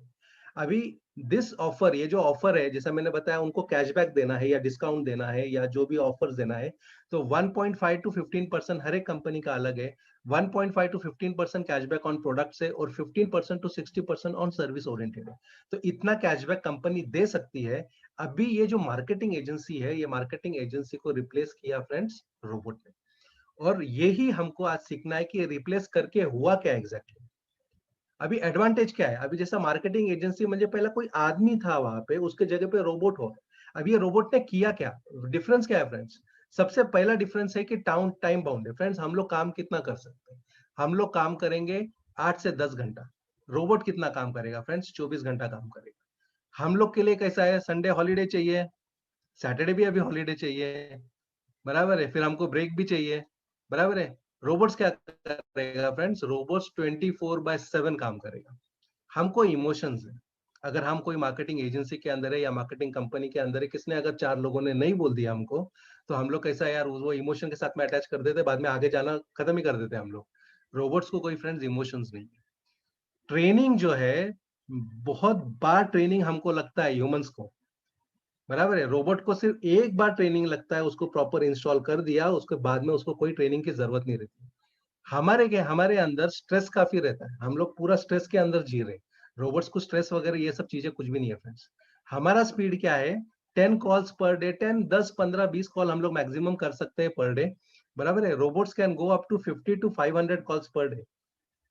अभी दिस ऑफर, ये जो ऑफर है जैसा मैंने बताया, उनको कैशबैक देना है या डिस्काउंट देना है या जो भी ऑफर्स देना है, तो 1.5 टू 15% हर एक कंपनी का अलग है। 1.5 टू 15% कैशबैक ऑन प्रोडक्ट है और 15% टू 60% ऑन सर्विस ओरिएंटेड है। तो इतना कैशबैक कंपनी दे सकती है। अभी ये जो मार्केटिंग एजेंसी है, ये मार्केटिंग एजेंसी को रिप्लेस किया फ्रेंड्स रोबोट ने। और यही हमको आज सीखना है कि रिप्लेस करके हुआ क्या एग्जैक्टली। अभी एडवांटेज क्या है, अभी जैसा मार्केटिंग एजेंसी म्हणजे पहला कोई आदमी था वहां पे, उसके जगह पे रोबोट हो। अब ये रोबोट ने किया क्या, डिफरेंस क्या है फ्रेंड्स। सबसे पहला डिफरेंस है कि टाइम बाउंड है फ्रेंड्स। हम लोग काम कितना कर सकते हैं, हम लोग काम करेंगे 8 से 10 घंटा। रोबोट कितना काम करेगा फ्रेंड्स, 24 घंटा काम करेगा। हम लोग के लिए कैसा है, संडे हॉलीडे चाहिए, सैटरडे भी अभी हॉलीडे चाहिए, बराबर है, फिर हमको ब्रेक भी चाहिए, बराबर है। रोबोट्स क्या करेगा फ्रेंड्स, रोबोट्स 24/7 काम करेगा। हमको इमोशंस है, अगर हम कोई मार्केटिंग एजेंसी के अंदर है या मार्केटिंग कंपनी के अंदर है, किसने अगर 4 लोगों ने नहीं बोल दिया हमको, तो हम लोग कैसा यार वो इमोशन के साथ में अटैच कर देते, बाद में आगे जाना खत्म ही कर देते हम लोग। रोबोट्स को कोई फ्रेंड्स इमोशंस नहीं है। ट्रेनिंग जो है, बहुत बार ट्रेनिंग हमको लगता है ह्यूमंस को, बराबर है। रोबोट को सिर्फ एक बार ट्रेनिंग लगता है, उसको प्रॉपर इंस्टॉल कर दिया, उसके बाद में उसको कोई ट्रेनिंग की जरूरत नहीं रहती। हमारे अंदर स्ट्रेस काफी रहता है, हम लोग पूरा स्ट्रेस के अंदर जी रहे। रोबोट्स को स्ट्रेस वगैरह ये सब चीजें कुछ भी नहीं है फ्रेंड्स। हमारा स्पीड क्या है, 10 कॉल्स पर डे, 10, 10, 15, 20 कॉल हम लोग मैक्सिमम कर सकते हैं पर डे, बराबर है। Robots can go up to 50 to 500 calls per day,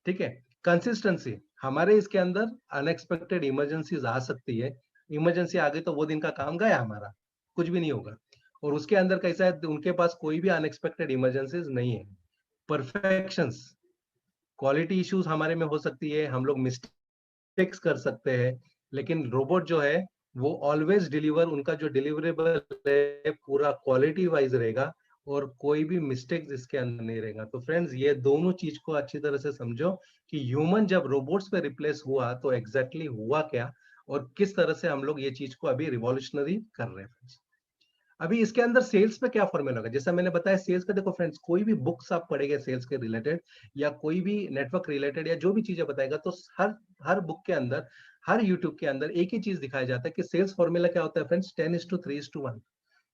ठीक है। कंसिस्टेंसी, हमारे इसके अंदर अनएक्सपेक्टेड इमरजेंसीज आ सकती है, इमरजेंसी आ गई तो वो दिन का काम गया हमारा, कुछ भी नहीं होगा। और उसके अंदर कैसा है, उनके पास कोई भी अनएक्सपेक्टेड इमरजेंसीज नहीं है। परफेक्शंस, क्वालिटी इश्यूज हमारे में हो सकती है, हम लोग मिस्टेक्स कर सकते हैं, लेकिन रोबोट जो है वो ऑलवेज डिलीवर, उनका जो डिलीवरेबल है पूरा क्वालिटी वाइज रहेगा, और कोई भी मिस्टेक्स इसके अंदर नहीं रहेगा। तो फ्रेंड्स ये दोनों चीज को अच्छी तरह से समझो कि ह्यूमन जब रोबोट्स पे रिप्लेस हुआ तो एग्जैक्टली हुआ क्या, और किस तरह से हम लोग ये चीज को अभी रिवॉल्यूशनरी कर रहे हैं। अभी इसके अंदर सेल्स पे क्या फॉर्मूला होगा, जैसा मैंने बताया सेल्स का, देखो फ्रेंड्स कोई भी बुक्स आप पढ़ेंगे सेल्स के रिलेटेड, या कोई भी नेटवर्क रिलेटेड या जो भी चीजें बताएगा, तो हर हर बुक के अंदर, हर यूट्यूब के अंदर एक ही चीज दिखाया जाता है कि सेल्स फॉर्मूला क्या होता है फ्रेंड्स, 10:3:1।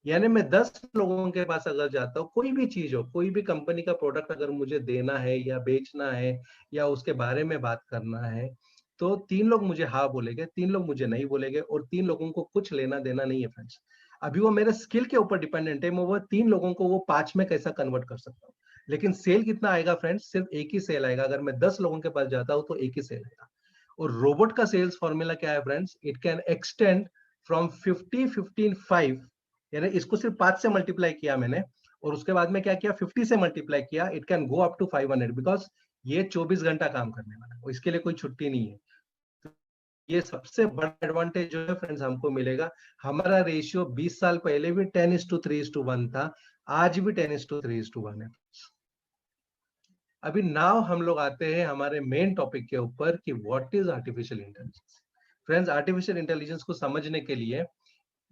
यानी मैं 10 लोगों के पास अगर जाता हूँ, कोई भी चीज हो, कोई भी कंपनी का प्रोडक्ट अगर मुझे देना है या बेचना है या उसके बारे में बात करना है, तो 3 लोग मुझे हाँ बोलेंगे, 3 लोग मुझे नहीं बोलेंगे, और 3 लोगों को कुछ लेना देना नहीं है फ्रेंड्स। अभी वो मेरे स्किल के ऊपर डिपेंडेंट है, मैं वो 3 लोगों को वो 5 में कैसा कन्वर्ट कर सकता हूँ। लेकिन सेल कितना आएगा फ्रेंड्स, सिर्फ एक ही सेल आएगा। अगर मैं 10 लोगों के पास जाता हूँ तो एक ही सेल आएगा। और रोबोट का सेल्स फॉर्मूला क्या है friends, it can extend from 50-15-5, यानी इसको सिर्फ 5 से मल्टीप्लाई किया मैंने, और उसके बाद में क्या किया, 50 से मल्टीप्लाई किया, it can go up to 500, because ये 24 घंटा काम करने वाला है, इसके लिए कोई छुट्टी नहीं है। ये सबसे बड़ा एडवांटेज जो है फ्रेंड्स हमको मिलेगा। हमारा रेशियो 20 साल पहले भी 10:3:1 था, आज भी 10:3:1 है। अभी नाउ हम लोग आते हैं हमारे मेन टॉपिक के ऊपर कि what is artificial intelligence. Friends artificial intelligence को समझने के लिए,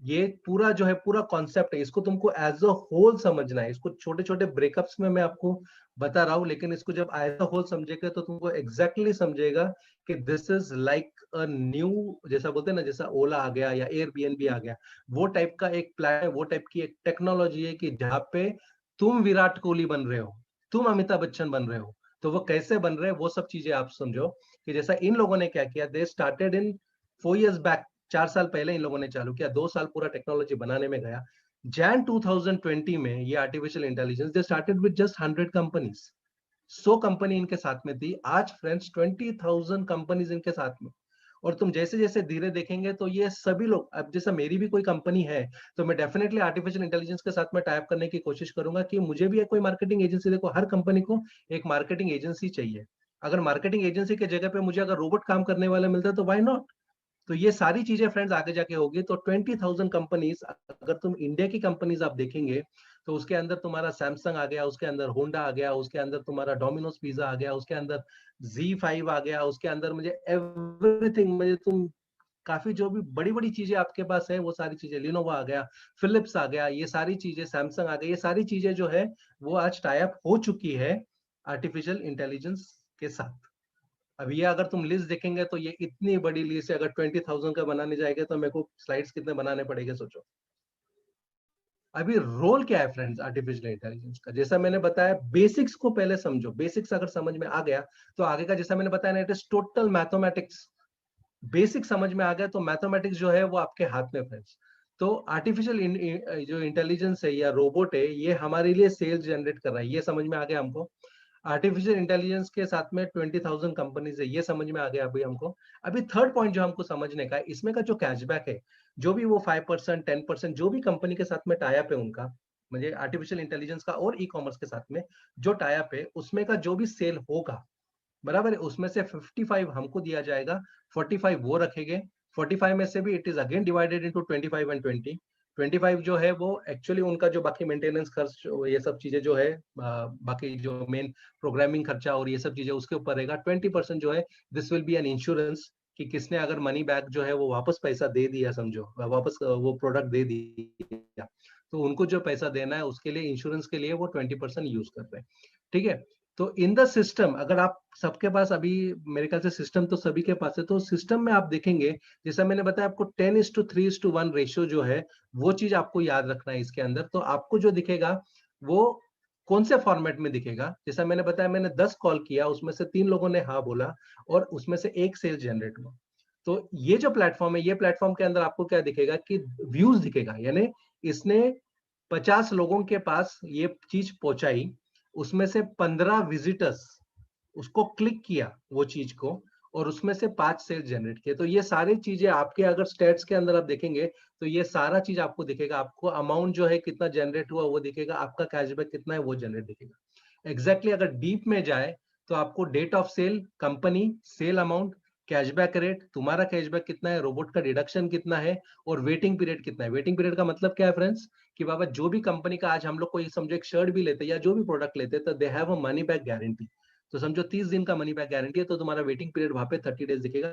ये पूरा जो है पूरा कॉन्सेप्ट है, इसको तुमको एज अ होल समझना है। इसको छोटे छोटे ब्रेकअप्स में मैं आपको बता रहा हूँ, लेकिन इसको जब एज अ होल समझेगा तो तुमको एग्जैक्टली समझेगा कि this is like a new, जैसा बोलते हैं ना, जैसा ओला आ गया या एयरबीएनबी आ गया, वो टाइप का एक प्लान है, वो टाइप की एक टेक्नोलॉजी है कि जहाँ पे तुम विराट कोहली बन रहे हो, तुम अमिताभ बच्चन बन रहे हो। तो वो कैसे बन रहे हैं वो सब चीजें आप समझो, कि जैसा इन लोगों ने क्या किया, they started in 4 years back, 4 साल पहले इन लोगों ने चालू किया, 2 साल पूरा टेक्नोलॉजी बनाने में गया। जैन 2020 में ये artificial intelligence, they started with just 100 companies, 100 company इनके साथ में थी। आज फ्रेंड्स 20,000 कंपनीज इनके साथ में। और तुम जैसे जैसे धीरे देखेंगे तो ये सभी लोग, अब जैसा मेरी भी कोई कंपनी है, तो मैं डेफिनेटली आर्टिफिशियल इंटेलिजेंस के साथ में टाइप करने की कोशिश करूंगा कि मुझे भी कोई मार्केटिंग एजेंसी, देखो हर कंपनी को एक मार्केटिंग एजेंसी चाहिए। अगर मार्केटिंग एजेंसी के जगह पे मुझे अगर रोबोट काम करने वाला मिलता है तो व्हाई नॉट। तो ये सारी चीजें फ्रेंड्स आगे जाके होगी। तो 20,000 कंपनीज, अगर तुम इंडिया की कंपनीज आप देखेंगे, तो उसके अंदर तुम्हारा सैमसंग आ गया, उसके अंदर होंडा आ गया, उसके अंदर तुम्हारा डोमिनोज पिज्जा आ गया, उसके अंदर Z5 आ गया, उसके अंदर मुझे एवरीथिंग, मुझे तुम काफी जो भी बड़ी बड़ी चीजें आपके पास है वो सारी चीजें, लिनोवा आ गया, फिलिप्स आ गया, ये सारी चीजें, सैमसंग आ गई, ये सारी चीजें जो है वो आज टाई अप हो चुकी है आर्टिफिशियल इंटेलिजेंस के साथ। अब ये अगर तुम लिस्ट देखेंगे तो ये इतनी बड़ी लिस्ट है, अगर 20,000 का बनाने जाएगा तो मेरे को स्लाइड्स कितने बनाने पड़ेंगे सोचो। अभी रोल क्या है फ्रेंड्स आर्टिफिशियल इंटेलिजेंस का, जैसा मैंने बताया बेसिक्स को पहले समझो, बेसिक्स अगर समझ में आ गया तो आगे का, जैसा मैंने बताया ना, it is total mathematics. Basic समझ में आ गया तो मैथमेटिक्स जो है वो आपके हाथ में फ्रेंड्स। तो आर्टिफिशियल जो इंटेलिजेंस है या रोबोट है, ये हमारे लिए सेल्स जनरेट कर रहा है, ये समझ में आ गया हमको। आर्टिफिशियल इंटेलिजेंस के साथ में 20,000 कंपनीज है, ये समझ में आ गया अभी हमको। अभी थर्ड पॉइंट जो हमको समझने का है, इसमें का जो कैशबैक है, जो भी वो 5%, 10%, जो भी कंपनी के साथ में टाई अप है उनका, मुझे आर्टिफिशियल इंटेलिजेंस का और ई कॉमर्स के साथ में जो टाई अप है, उसमें का जो भी सेल होगा, बराबर है, उसमें से 55 हमको दिया जाएगा, 45 वो रखेंगे, 45 में से भी it is again divided into 25 and 20। 25 जो है वो एक्चुअली उनका जो बाकी मेंटेनेंस खर्च ये सब चीजें जो है बाकी जो मेन प्रोग्रामिंग खर्चा और ये सब चीजें उसके ऊपर रहेगा। 20% जो है this will be an insurance, कि किसने अगर मनी बैक जो है वो वापस पैसा दे दिया, समझो वापस वो प्रोडक्ट दे दिया, तो उनको जो पैसा देना है उसके लिए इंश्योरेंस के लिए वो 20% यूज कर रहे हैं। ठीक है, तो इन द सिस्टम अगर आप सबके पास अभी मेरे ख्याल से सिस्टम तो सभी के पास है, तो सिस्टम में आप देखेंगे जैसा मैंने बताया आपको 10:3:1 रेशियो जो है वो चीज आपको याद रखना है इसके अंदर। तो आपको जो दिखेगा वो कौन से फॉर्मेट में दिखेगा, जैसा मैंने बताया मैंने 10 कॉल किया, उसमें से 3 लोगों ने हाँ बोला और उसमें से एक सेल जनरेट हुआ। तो ये जो प्लेटफॉर्म है, ये प्लेटफॉर्म के अंदर आपको क्या दिखेगा कि व्यूज दिखेगा, यानी इसने 50 लोगों के पास ये चीज पहुंचाई, उसमें से 15 विजिटर्स उसको क्लिक किया वो चीज को, और उसमें से 5 सेल्स जनरेट किए। तो ये सारी चीजें आपके अगर स्टेट्स के अंदर आप देखेंगे तो ये सारा चीज आपको दिखेगा, आपको अमाउंट जो है कितना जनरेट हुआ वो दिखेगा, आपका कैशबैक कितना है वो जनरेट दिखेगा। एग्जैक्टली अगर डीप में जाए तो आपको date of sale, company, sale amount, cashback rate, तुम्हारा कैशबैक कितना है, रोबोट का डिडक्शन कितना है, और वेटिंग पीरियड कितना है। वेटिंग पीरियड का मतलब क्या है फ्रेंड्स, कि बाबा जो भी कंपनी का आज हम लोग कोई समझो एक शर्ट भी लेते हैं या जो भी प्रोडक्ट लेते हैं तो they have a money back guarantee. तो समझो 30 दिन का मनी बैक गारंटी है, तो तुम्हारा वेटिंग पीरियड वहां पे 30 डेज दिखेगा।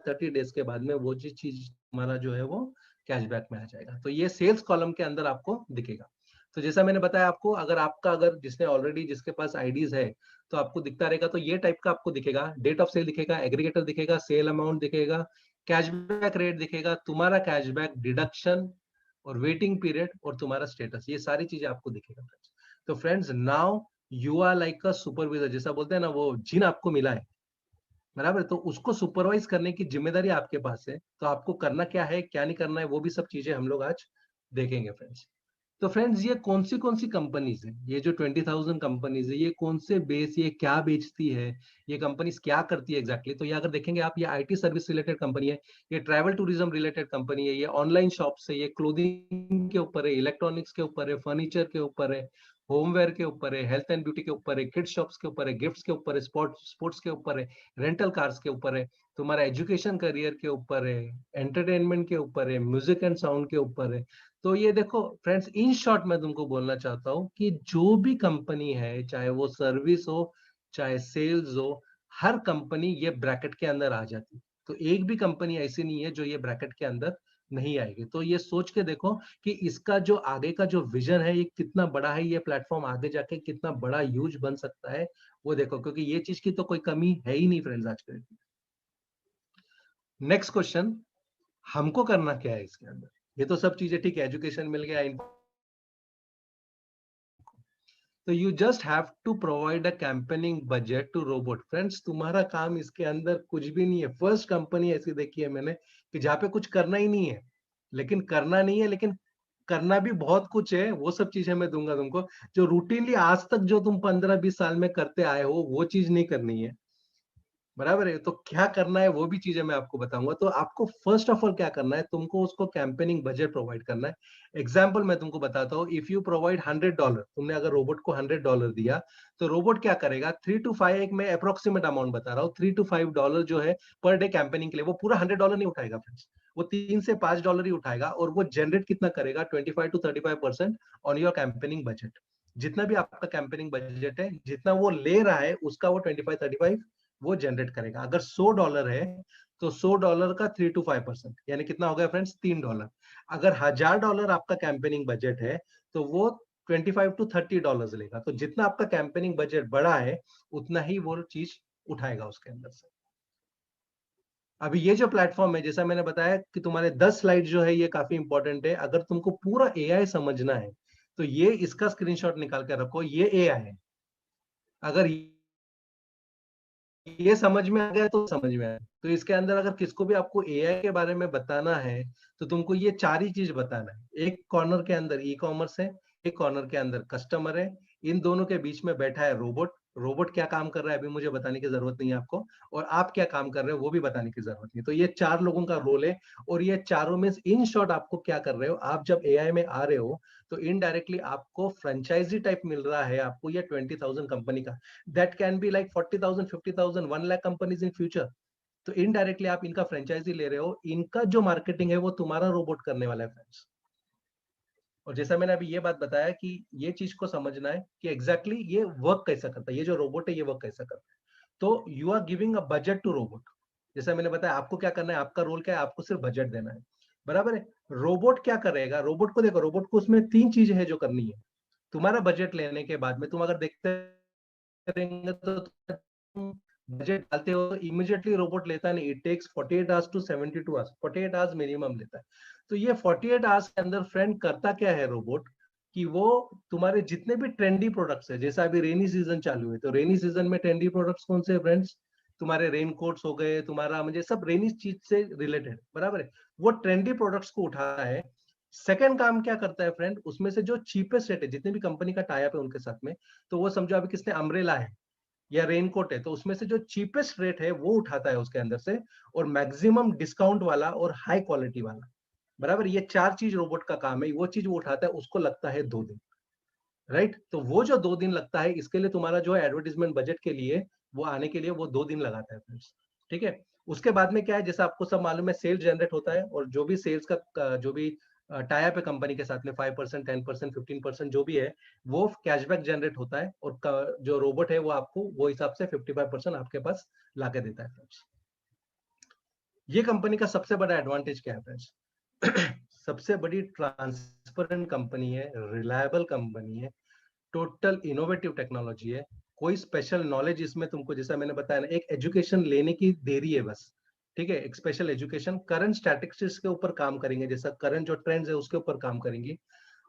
30 डेज के बाद में वो चीज तुम्हारा जो है वो कैशबैक में आ जाएगा। तो ये सेल्स कॉलम के अंदर आपको दिखेगा। तो जैसा मैंने बताया आपको, अगर आपका अगर जिसने ऑलरेडी जिसके पास आईडीज है तो आपको दिखता रहेगा, तो ये टाइप का आपको दिखेगा, डेट ऑफ सेल दिखेगा, एग्रीगेटर दिखेगा, सेल अमाउंट दिखेगा, कैशबैक रेट दिखेगा, तुम्हारा कैशबैक, डिडक्शन और वेटिंग पीरियड और तुम्हारा स्टेटस, ये सारी चीजें आपको दिखेगा फ्रेंड्स। तो friends now you are like a supervisor, जैसा बोलते हैं ना वो जिन आपको मिला है, बराबर, तो उसको सुपरवाइज करने की जिम्मेदारी आपके पास है। तो आपको करना क्या है क्या नहीं करना है वो भी सब चीजें हम लोग आज देखेंगे फ्रेंड्स। तो फ्रेंड्स ये कौन सी कंपनीज है, ये जो 20,000 कंपनीज है, ये कौन से बेस, ये क्या बेचती है, ये कंपनीज क्या करती है एग्जैक्टली। तो ये अगर देखेंगे आप, ये आईटी सर्विस रिलेटेड कंपनी है, ये ट्रैवल टूरिज्म रिलेटेड कंपनी है, ये ऑनलाइन शॉप्स है, ये क्लोथिंग के ऊपर है, इलेक्ट्रॉनिक्स के ऊपर है, फर्नीचर के ऊपर है, होमवेयर के ऊपर है, हेल्थ एंड ब्यूटी के ऊपर है, किड्स शॉप्स के ऊपर है, गिफ्ट्स के ऊपर है, स्पोर्ट्स के ऊपर है, रेंटल कार्स के ऊपर है, तुम्हारा एजुकेशन करियर के ऊपर है, एंटरटेनमेंट के ऊपर है, म्यूजिक एंड साउंड के ऊपर है। तो ये देखो फ्रेंड्स, इन शॉर्ट मैं तुमको बोलना चाहता हूँ कि जो भी कंपनी है, चाहे वो सर्विस हो चाहे सेल्स हो, हर कंपनी ये ब्रैकेट के अंदर आ जाती है। तो एक भी कंपनी ऐसी नहीं है जो ये ब्रैकेट के अंदर नहीं आएगी। तो ये सोच के देखो कि इसका जो आगे का जो विजन है ये कितना बड़ा है, ये प्लेटफॉर्म आगे जाके कितना बड़ा यूज बन सकता है वो देखो, क्योंकि ये चीज की तो कोई कमी है ही नहीं फ्रेंड्स आज के। नेक्स्ट क्वेश्चन, हमको करना क्या है इसके अंदर। ये तो सब चीजें ठीक है, एजुकेशन मिल गया, तो you just have to provide a campaigning budget to robot. Friends तुम्हारा काम इसके अंदर कुछ भी नहीं है। फर्स्ट कंपनी ऐसी देखी है मैंने कि जहाँ पे कुछ करना ही नहीं है, लेकिन करना नहीं है, लेकिन करना भी बहुत कुछ है। वो सब चीजें मैं दूंगा तुमको, जो रूटीनली आज तक जो तुम 15-20 साल में करते आए हो वो चीज नहीं करनी है, बराबर है। तो क्या करना है वो भी चीजें मैं आपको बताऊंगा। तो आपको फर्स्ट ऑफ ऑल क्या करना है, तुमको उसको कैंपेनिंग बजट प्रोवाइड करना है। एग्जाम्पल मैं तुमको बताता हूँ, इफ यू प्रोवाइड $100, तुमने अगर रोबोट को $100 दिया, तो रोबोट क्या करेगा, 3 to 5, एक मैं अप्रोक्सीमेट अमाउंट बता रहा हूँ, $3 to 5 जो है पर डे कैंपेनिंग के लिए, वो पूरा $100 नहीं उठाएगा फ्रेंड्स, वो $3 से $5 ही उठाएगा, और वो जनरेट कितना करेगा, 25 to 35% on your campaigning budget. जितना भी आपका कैंपेनिंग बजट है, जितना वो ले रहा है उसका वो 25-35 वो जनरेट करेगा। अगर $100 है तो $100 का 3 to 5%, यानी कितना हो गया फ्रेंड्स, $3। अगर $1,000 आपका कैंपेनिंग बजट है तो वो $25 to 30 लेगा। तो जितना आपका कैंपेनिंग बजट बड़ा है उतना ही वो चीज उठाएगा उसके अंदर से। अभी ये जो प्लेटफॉर्म है, जैसा मैंने बताया कि तुम्हारे 10 स्लाइड जो है ये काफी इंपॉर्टेंट है। अगर तुमको पूरा एआई समझना है तो ये इसका स्क्रीनशॉट निकाल कर रखो, ये एआई है। अगर ये समझ में आ गया तो समझ में आया। तो इसके अंदर अगर किसको भी आपको एआई के बारे में बताना है तो तुमको ये चार ही चीज बताना है। एक कॉर्नर के अंदर ई कॉमर्स है, एक कॉर्नर के अंदर कस्टमर है, इन दोनों के बीच में बैठा है रोबोट। रोबोट क्या काम कर रहा है अभी मुझे बताने की जरूरत नहीं है आपको, और आप क्या काम कर रहे हो वो भी बताने की जरूरत नहीं है। तो ये चार लोगों का रोल है, और ये चारों में इन शॉर्ट आपको क्या कर रहे हो, आप जब एआई में आ रहे हो तो इनडायरेक्टली आपको फ्रेंचाइजी टाइप मिल रहा है, आपको ये 20,000 कंपनी का, that can be like 40,000, 50,000, 1 lakh companies in future। तो इनडायरेक्टली आप इनका फ्रेंचाइजी ले रहे हो, इनका जो मार्केटिंग है वो तुम्हारा रोबोट करने वाला है फ्रेंड्स। और जैसा मैंने अभी ये बात बताया कि ये चीज को समझना है कि एग्जैक्टली ये वर्क कैसा करता है, ये जो रोबोट है ये वर्क कैसा करता है। तो you are giving a budget to robot. जैसा मैंने बताया आपको क्या करना है, आपका रोल क्या है, आपको सिर्फ बजट देना है, बराबर है। रोबोट क्या करेगा, रोबोट को देखो, रोबोट को उसमें 3 चीजें है जो करनी है। तुम्हारा बजट लेने के बाद में तुम अगर देखते रहेंगे तो बजट डालते हो, इमीडिएटली रोबोट लेता नहीं, it takes 48 hours to 72 hours, 48 hours minimum लेता है। तो ये 48 आवर्स के अंदर फ्रेंड करता क्या है रोबोट, कि वो तुम्हारे जितने भी ट्रेंडी प्रोडक्ट्स है, जैसा अभी रेनी सीजन चालू है, तो रेनी सीजन में ट्रेंडी प्रोडक्ट्स कौन से फ्रेंड्स, तुम्हारे रेन कोट्स हो गए, तुम्हारा मुझे सब रेनी चीज से रिलेटेड, बराबर है। वो ट्रेंडी प्रोडक्ट्स को उठाता है। सेकंड काम क्या करता है फ्रेंड, उसमें से जो चीपेस्ट रेट है, जितने भी कंपनी का टाई अप है उनके साथ में, तो वो समझो अभी किसने अम्ब्रेला है या रेनकोट है, तो उसमें से जो चीपेस्ट रेट है वो उठाता है उसके अंदर से, और मैक्सिमम डिस्काउंट वाला और हाई क्वालिटी वाला, बराबर। ये 4 चीज रोबोट का काम है, वो चीज वो उठाता है, उसको लगता है 2 दिन, राइट। तो वो जो 2 दिन लगता है, इसके लिए तुम्हारा जो है एडवर्टीजमेंट बजट के लिए वो आने के लिए वो 2 दिन लगाता है फ्रेंड्स, ठीक है। उसके बाद में क्या है, जैसा आपको सब मालूम है, सेल्स जनरेट होता है, और जो भी सेल्स का जो भी टाई अप है कंपनी के साथ में, 5%, 10%, 15% जो भी है, वो कैशबैक जनरेट होता है, और जो रोबोट है वो आपको वो हिसाब से 55% आपके पास लाके देता है फ्रेंड्स। ये कंपनी का सबसे बड़ा एडवांटेज क्या है फ्रेंड्स? सबसे बड़ी ट्रांसपेरेंट कंपनी है, रिलायबल कंपनी है, टोटल इनोवेटिव टेक्नोलॉजी है। कोई स्पेशल नॉलेज इसमें तुमको, जैसा मैंने बताया ना, एक एजुकेशन लेने की देरी है बस, ठीक है। एक स्पेशल एजुकेशन, करंट स्टैटिस्टिक्स के ऊपर काम करेंगे, जैसा करंट जो ट्रेंड्स है उसके ऊपर काम करेंगे,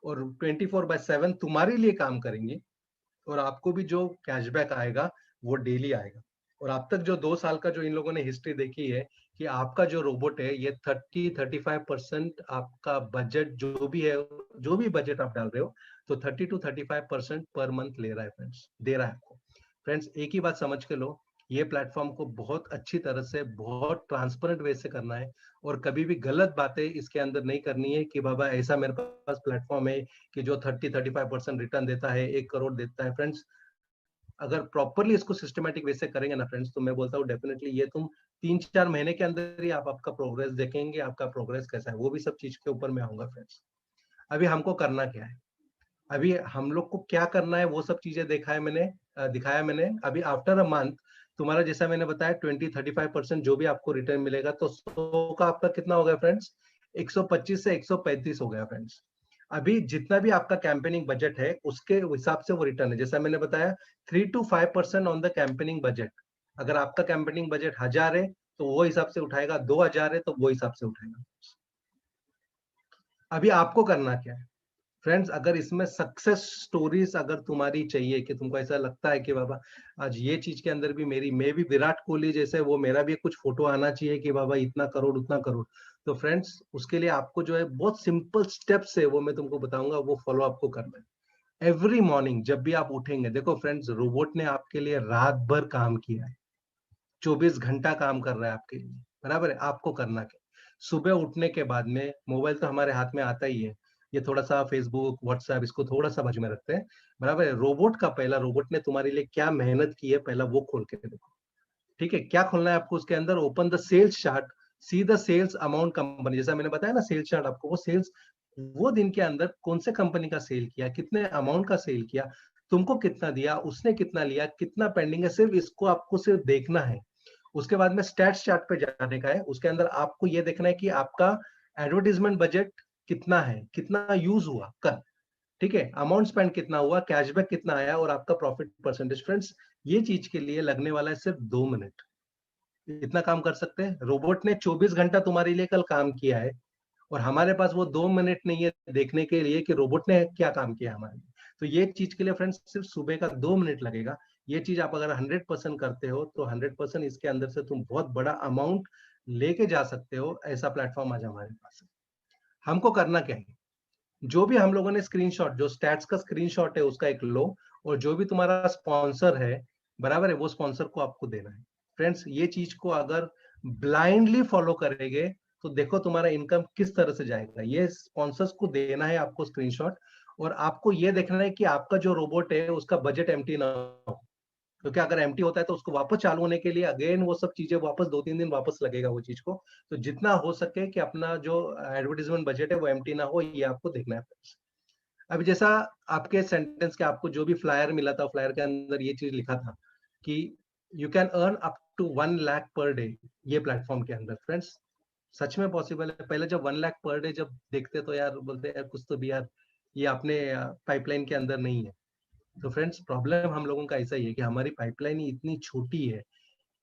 और 24/7 तुम्हारे लिए काम करेंगे, और आपको भी जो कैशबैक आएगा वो डेली आएगा। और अब तक जो 2 साल का जो इन लोगों ने हिस्ट्री देखी है, कि आपका जो रोबोट है ये 30-35% आपका बजट जो भी है, जो भी बजट आप डाल रहे हो, तो 30-35% पर मंथ ले रहा है फ्रेंड्स, दे रहा है आपको। फ्रेंड्स एक ही बात समझ के लो, ये प्लेटफॉर्म को बहुत अच्छी तरह से, बहुत ट्रांसपेरेंट वे से करना है, और कभी भी गलत बातें इसके अंदर नहीं करनी है कि बाबा ऐसा मेरे पास प्लेटफॉर्म है कि जो 30-35% रिटर्न देता है, 1 करोड़ देता है। फ्रेंड्स अगर प्रॉपरली इसको सिस्टमेटिक वे से करेंगे ना फ्रेंड्स, तो मैं बोलता हूँ डेफिनेटली ये तुम 3-4 महीने के अंदर ही आप आपका प्रोग्रेस देखेंगे, आपका प्रोग्रेस कैसा है, वो भी सब चीज के ऊपर मैं आऊंगा फ्रेंड्स। अभी हमको करना क्या है, अभी हम लोग को क्या करना है, वो सब चीजें देखा है मैंने, दिखाया मैंने। अभी आफ्टर अ मंथ तुम्हारा, जैसा मैंने बताया, 20-35% जो भी आपको रिटर्न मिलेगा, तो 100 का आपका कितना हो गया फ्रेंड्स, 125 से 135 हो गया फ्रेंड्स। अभी जितना भी आपका कैंपेनिंग बजट है उसके हिसाब से वो रिटर्न है, जैसा मैंने बताया, 3-5% ऑन द कैंपेनिंग बजट। अगर आपका कैंपेनिंग बजट 1000 है तो वो हिसाब से उठाएगा, 2000 है तो वो हिसाब से उठाएगा। अभी आपको करना क्या है फ्रेंड्स, अगर इसमें सक्सेस स्टोरीज अगर तुम्हारी चाहिए, कि तुमको ऐसा लगता है कि बाबा आज ये चीज के अंदर भी मेरी, मैं भी विराट कोहली जैसे, वो मेरा भी कुछ फोटो आना चाहिए कि बाबा इतना करोड़ उतना करोड़, तो फ्रेंड्स उसके लिए आपको जो है बहुत सिंपल स्टेप्स है, वो मैं तुमको बताऊंगा, वो फॉलो आपको करना है। एवरी मॉर्निंग जब भी आप उठेंगे, देखो फ्रेंड्स रोबोट ने आपके लिए रात भर काम किया है, 24 घंटा काम कर रहा है आपके लिए, बराबर है। आपको करना क्या, सुबह उठने के बाद में मोबाइल तो हमारे हाथ में आता ही है, ये थोड़ा सा फेसबुक व्हाट्सएप इसको थोड़ा सा बाजू में रखते हैं, बराबर है। रोबोट का पहला, रोबोट ने तुम्हारे लिए क्या मेहनत की है पहला वो खोल के देखो, ठीक है। क्या खोलना है आपको उसके अंदर, open the sales chart, see the sales amount company, जैसा मैंने बताया ना सेल्स चार्ट आपको, वो सेल्स वो दिन के अंदर कौन से कंपनी का सेल किया, कितने अमाउंट का सेल किया, तुमको कितना दिया, उसने कितना लिया, कितना पेंडिंग है, सिर्फ इसको आपको सिर्फ देखना है। उसके बाद में स्टैट्स चार्ट पे जाने का है, उसके अंदर आपको ये देखना है कि आपका एडवर्टीजमेंट बजट कितना है, कितना यूज हुआ कल, ठीक है, अमाउंट स्पेंड कितना हुआ, कैशबैक कितना आया, और आपका प्रॉफिट परसेंटेज। फ्रेंड्स ये चीज के लिए लगने वाला है सिर्फ 2 मिनट, इतना काम कर सकते हैं। रोबोट ने 24 घंटा तुम्हारे लिए कल काम किया है, और हमारे पास वो 2 मिनट नहीं है देखने के लिए कि रोबोट ने क्या काम किया हमारे लिए। तो ये चीज के लिए फ्रेंड्स सिर्फ सुबह का 2 मिनट लगेगा। ये चीज आप अगर 100% करते हो, तो 100% इसके अंदर से तुम बहुत बड़ा अमाउंट लेके जा सकते हो। ऐसा प्लेटफॉर्म आज हमारे पास है। हमको करना क्या है, जो भी हम लोगों ने स्क्रीनशॉट, जो स्टैट्स का स्क्रीनशॉट है उसका एक लो, और जो भी तुम्हारा स्पॉन्सर है, बराबर है, वो स्पॉन्सर को आपको देना है। फ्रेंड्स ये चीज को अगर ब्लाइंडली फॉलो करेंगे, तो देखो तुम्हारा इनकम किस तरह से जाएगा। ये स्पॉन्सर्स को देना है आपको स्क्रीनशॉट, और आपको ये देखना है कि आपका जो रोबोट है उसका बजट एम्प्टी ना हो, क्योंकि अगर एम्प्टी होता है तो उसको वापस चालू होने के लिए अगेन वो सब चीजें वापस 2-3 दिन वापस लगेगा वो चीज को। तो जितना हो सके कि अपना जो एडवर्टीजमेंट बजट है वो एम्प्टी ना हो, ये आपको देखना है। अभी जैसा आपके सेंटेंस के आपको जो भी फ्लायर मिला था, फ्लायर के अंदर ये चीज लिखा था कि you can earn up to 1 lakh per day ये प्लेटफॉर्म के अंदर। फ्रेंड्स सच में पॉसिबल है? पहले जब 1 लाख पर डे जब देखते तो यार बोलते यार कुछ तो भी यार ये अपने पाइपलाइन के अंदर नहीं है। तो फ्रेंड्स प्रॉब्लम हम लोगों का ऐसा ही है कि हमारी पाइपलाइन ही इतनी छोटी है,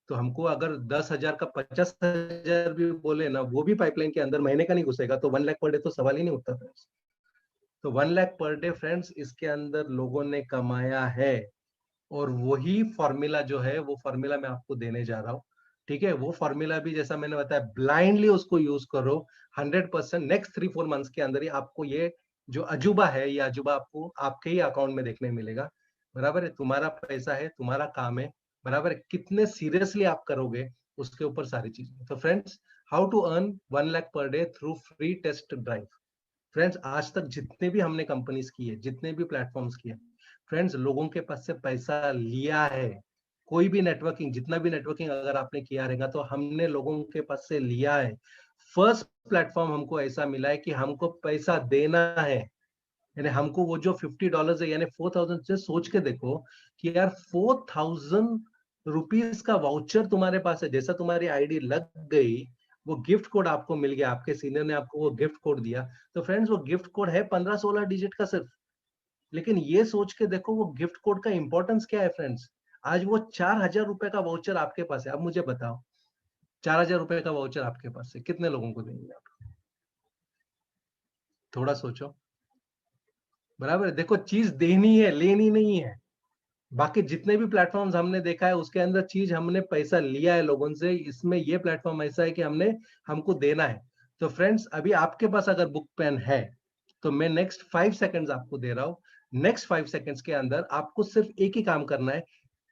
तो हमको अगर 10,000 का 50,000 भी बोले ना, वो भी पाइपलाइन के अंदर महीने का नहीं घुसेगा, तो 1 लाख पर डे तो सवाल ही नहीं उठता फ्रेंड्स। तो 1 लाख पर डे फ्रेंड्स इसके अंदर लोगों ने कमाया है, और वही फॉर्मूला जो है वो फॉर्मूला मैं आपको देने जा रहा हूँ। ठीक है, वो फॉर्मूला भी जैसा मैंने बताया ब्लाइंडली उसको यूज करो 100%। नेक्स्ट 3-4 मंथ्स के अंदर ही आपको ये जो अजूबा है, ये अजूबा आपको आपके ही अकाउंट में देखने मिलेगा। बराबर है, तुम्हारा पैसा है, तुम्हारा काम है, बराबर है, कितने सीरियसली आप करोगे उसके ऊपर सारी चीजें। तो friends, how to earn 1 lakh per day through free test drive. Friends आज तक जितने भी हमने कंपनीज की है, जितने भी प्लेटफॉर्म्स किए, फ्रेंड्स लोगों के पास से पैसा लिया है। कोई भी नेटवर्किंग, जितना भी नेटवर्किंग अगर आपने किया रहेगा तो हमने लोगों के पास से लिया है। फर्स्ट प्लेटफॉर्म हमको ऐसा मिला है कि हमको पैसा देना है, यानी हमको वो जो $50 है यानी 4,000 से सोच के देखो कि यार 4,000 रुपीज का वाउचर तुम्हारे पास है। जैसा तुम्हारी आईडी लग गई, वो गिफ्ट कोड आपको मिल गया, आपके सीनियर ने आपको वो गिफ्ट कोड दिया, तो फ्रेंड्स वो गिफ्ट कोड है 15-16 डिजिट का सिर्फ। लेकिन ये सोच के देखो वो गिफ्ट कोड का इंपॉर्टेंस क्या है फ्रेंड्स। आज वो 4,000 रुपए का वाउचर आपके पास है। अब मुझे बताओ, 4,000 रुपए का वाउचर आपके पास है, कितने लोगों को देंगे आप? थोड़ा सोचो। बराबर है, देखो चीज देनी है, लेनी नहीं है। बाकी जितने भी प्लेटफॉर्म्स हमने देखा है उसके अंदर चीज हमने पैसा लिया है लोगों से, इसमें ये प्लेटफॉर्म ऐसा है कि हमने हमको देना है। तो फ्रेंड्स अभी आपके पास अगर बुक पेन है तो मैं नेक्स्ट 5 सेकंड्स आपको दे रहा हूं। नेक्स्ट 5 सेकंड्स के अंदर आपको सिर्फ एक ही काम करना है।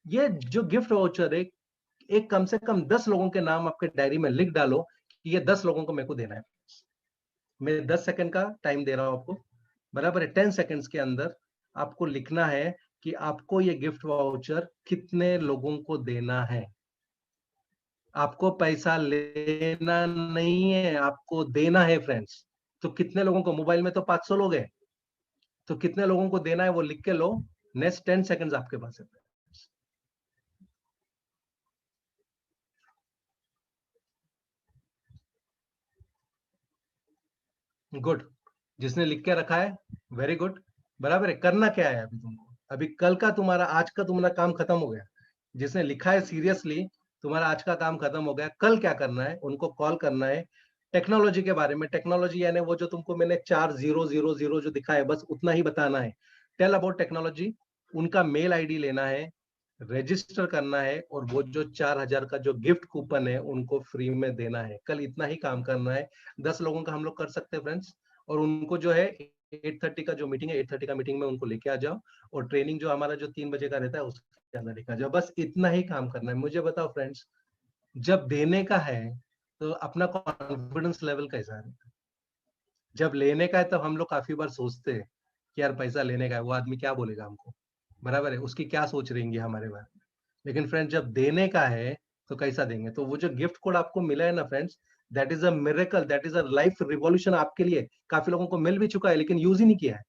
ये जो गिफ्ट वाउचर है, एक कम से कम 10 लोगों के नाम आपके डायरी में लिख डालो कि ये 10 लोगों को मेरे को देना है। मैं 10 सेकंड का टाइम दे रहा हूं आपको, बराबर है। 10 सेकंड्स के अंदर आपको लिखना है कि आपको ये गिफ्ट वाउचर कितने लोगों को देना है। आपको पैसा लेना नहीं है, आपको देना है फ्रेंड्स। तो कितने लोगों को, मोबाइल में तो 500 लोग हैं, तो कितने लोगों को देना है वो लिख के लो। नेक्स्ट 10 सेकंड्स आपके पास है। गुड, जिसने लिख के रखा है वेरी गुड। बराबर है, करना क्या है अभी तुमको? अभी कल का तुम्हारा, आज का तुम्हारा काम खत्म हो गया। जिसने लिखा है सीरियसली, तुम्हारा आज का काम खत्म हो गया। कल क्या करना है, उनको कॉल करना है टेक्नोलॉजी के बारे में। टेक्नोलॉजी यानी वो जो तुमको मैंने 4 0 0 0 जो दिखा है बस उतना ही बताना है। Tell about technology. उनका मेल आईडी लेना है, रजिस्टर करना है, और वो जो 4,000 का जो गिफ्ट कूपन है उनको फ्री में देना है। कल इतना ही काम करना है। 10 लोगों का हम लोग कर सकते हैं फ्रेंड्स। और उनको जो है 8:30 का जो मीटिंग है, 8:30 का मीटिंग में उनको लेके आ जाओ। और ट्रेनिंग जो हमारा जो 3 बजे का रहता है उसके अंदर लेके आ जाओ। बस इतना ही काम करना है। मुझे बताओ फ्रेंड्स, जब देने का है तो अपना कॉन्फिडेंस लेवल कैसा है? जब लेने का है तब हम लोग काफी बार सोचते हैं कि यार पैसा लेने का है, वो आदमी क्या बोलेगा हमको, बराबर है, उसकी क्या सोच रहेंगे हमारे बारे में। लेकिन फ्रेंड्स जब देने का है तो कैसा देंगे? तो वो जो गिफ्ट कोड आपको मिला है ना friends, that is a miracle, that is a life revolution आपके लिए। काफी लोगों को मिल भी चुका है लेकिन यूज ही नहीं किया है।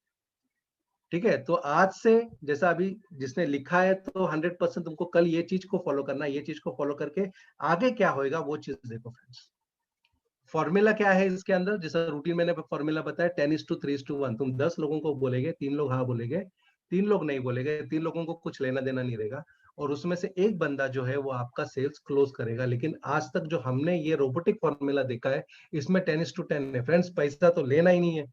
ठीक है, तो आज से जैसा अभी जिसने लिखा है तो 100% तुमको कल ये चीज को फॉलो करना है। ये चीज को फॉलो करके आगे क्या होएगा वो चीज देखो फ्रेंड्स। फॉर्मूला क्या है इसके अंदर, जैसा रूटीन मैंने फॉर्मूला बताया 10:3:1। तुम 10 लोगों को बोलेगे, 3 लोग हाँ बोलेगे, 3 लोग नहीं बोलेगे, 3 लोगों को कुछ लेना देना नहीं रहेगा। और उसमें से एक बंदा जो है वो आपका सेल्स क्लोज करेगा। लेकिन आज तक जो हमने ये रोबोटिक फॉर्मूला देखा है इसमें 10:10 है फ्रेंड्स। पैसा तो लेना ही नहीं है।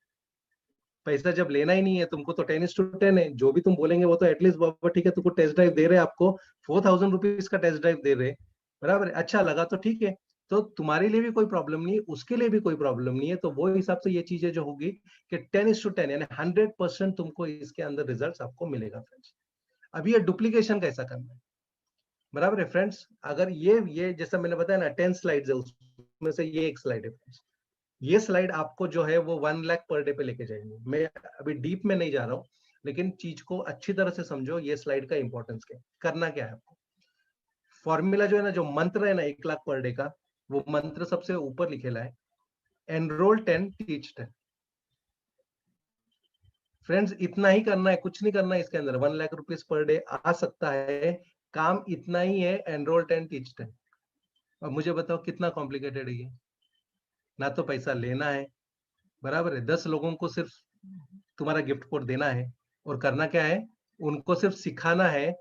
पैसा जब लेना ही नहीं है तुमको तो 10:10 है। जो भी तुम बोलेंगे वो तो एटलीस्ट बाबा ठीक है तुमको टेस्ट ड्राइव दे रहे हैं, आपको 4,000 रुपीज का टेस्ट ड्राइव दे रहे हैं, बराबर है, अच्छा लगा तो ठीक है। तो तुम्हारे लिए भी कोई प्रॉब्लम नहीं है, उसके लिए भी कोई प्रॉब्लम नहीं है। तो वो हिसाब से ये चीजें जो होगी कि 10:10 यानी 100% तुमको इसके अंदर रिजल्ट आपको मिलेगा फ्रेंड्स। अभी ये डुप्लीकेशन कैसा करना है, बराबर है फ्रेंड्स। अगर ये जैसा मैंने बताया ना 10 स्लाइड्स है, उसमें से ये एक स्लाइड है फ्रेंड्स। ये स्लाइड आपको जो है वो 1 लाख पर डे पे लेके जाएंगे। मैं अभी डीप में नहीं जा रहा हूँ, लेकिन चीज को अच्छी तरह से समझो। ये स्लाइड का इंपॉर्टेंस क्या है, करना क्या है आपको। फॉर्मूला जो है ना, जो मंत्र है ना 1 लाख पर डे का, वो मंत्र सबसे ऊपर लिखेला है, एनरोल 10 टीच 10। फ्रेंड्स इतना ही करना है, कुछ नहीं करना है इसके अंदर। 1 लाख रुपीज पर डे आ सकता है, काम इतना ही है, एनरोल 10 टीच 10। अब मुझे बताओ कितना कॉम्प्लिकेटेड है ये? ना तो पैसा लेना है, बराबर है, 10 लोगों को सिर्फ तुम्हारा गिफ्ट कोड देना है, और करना क्या है, उनको सिर्फ सिखाना है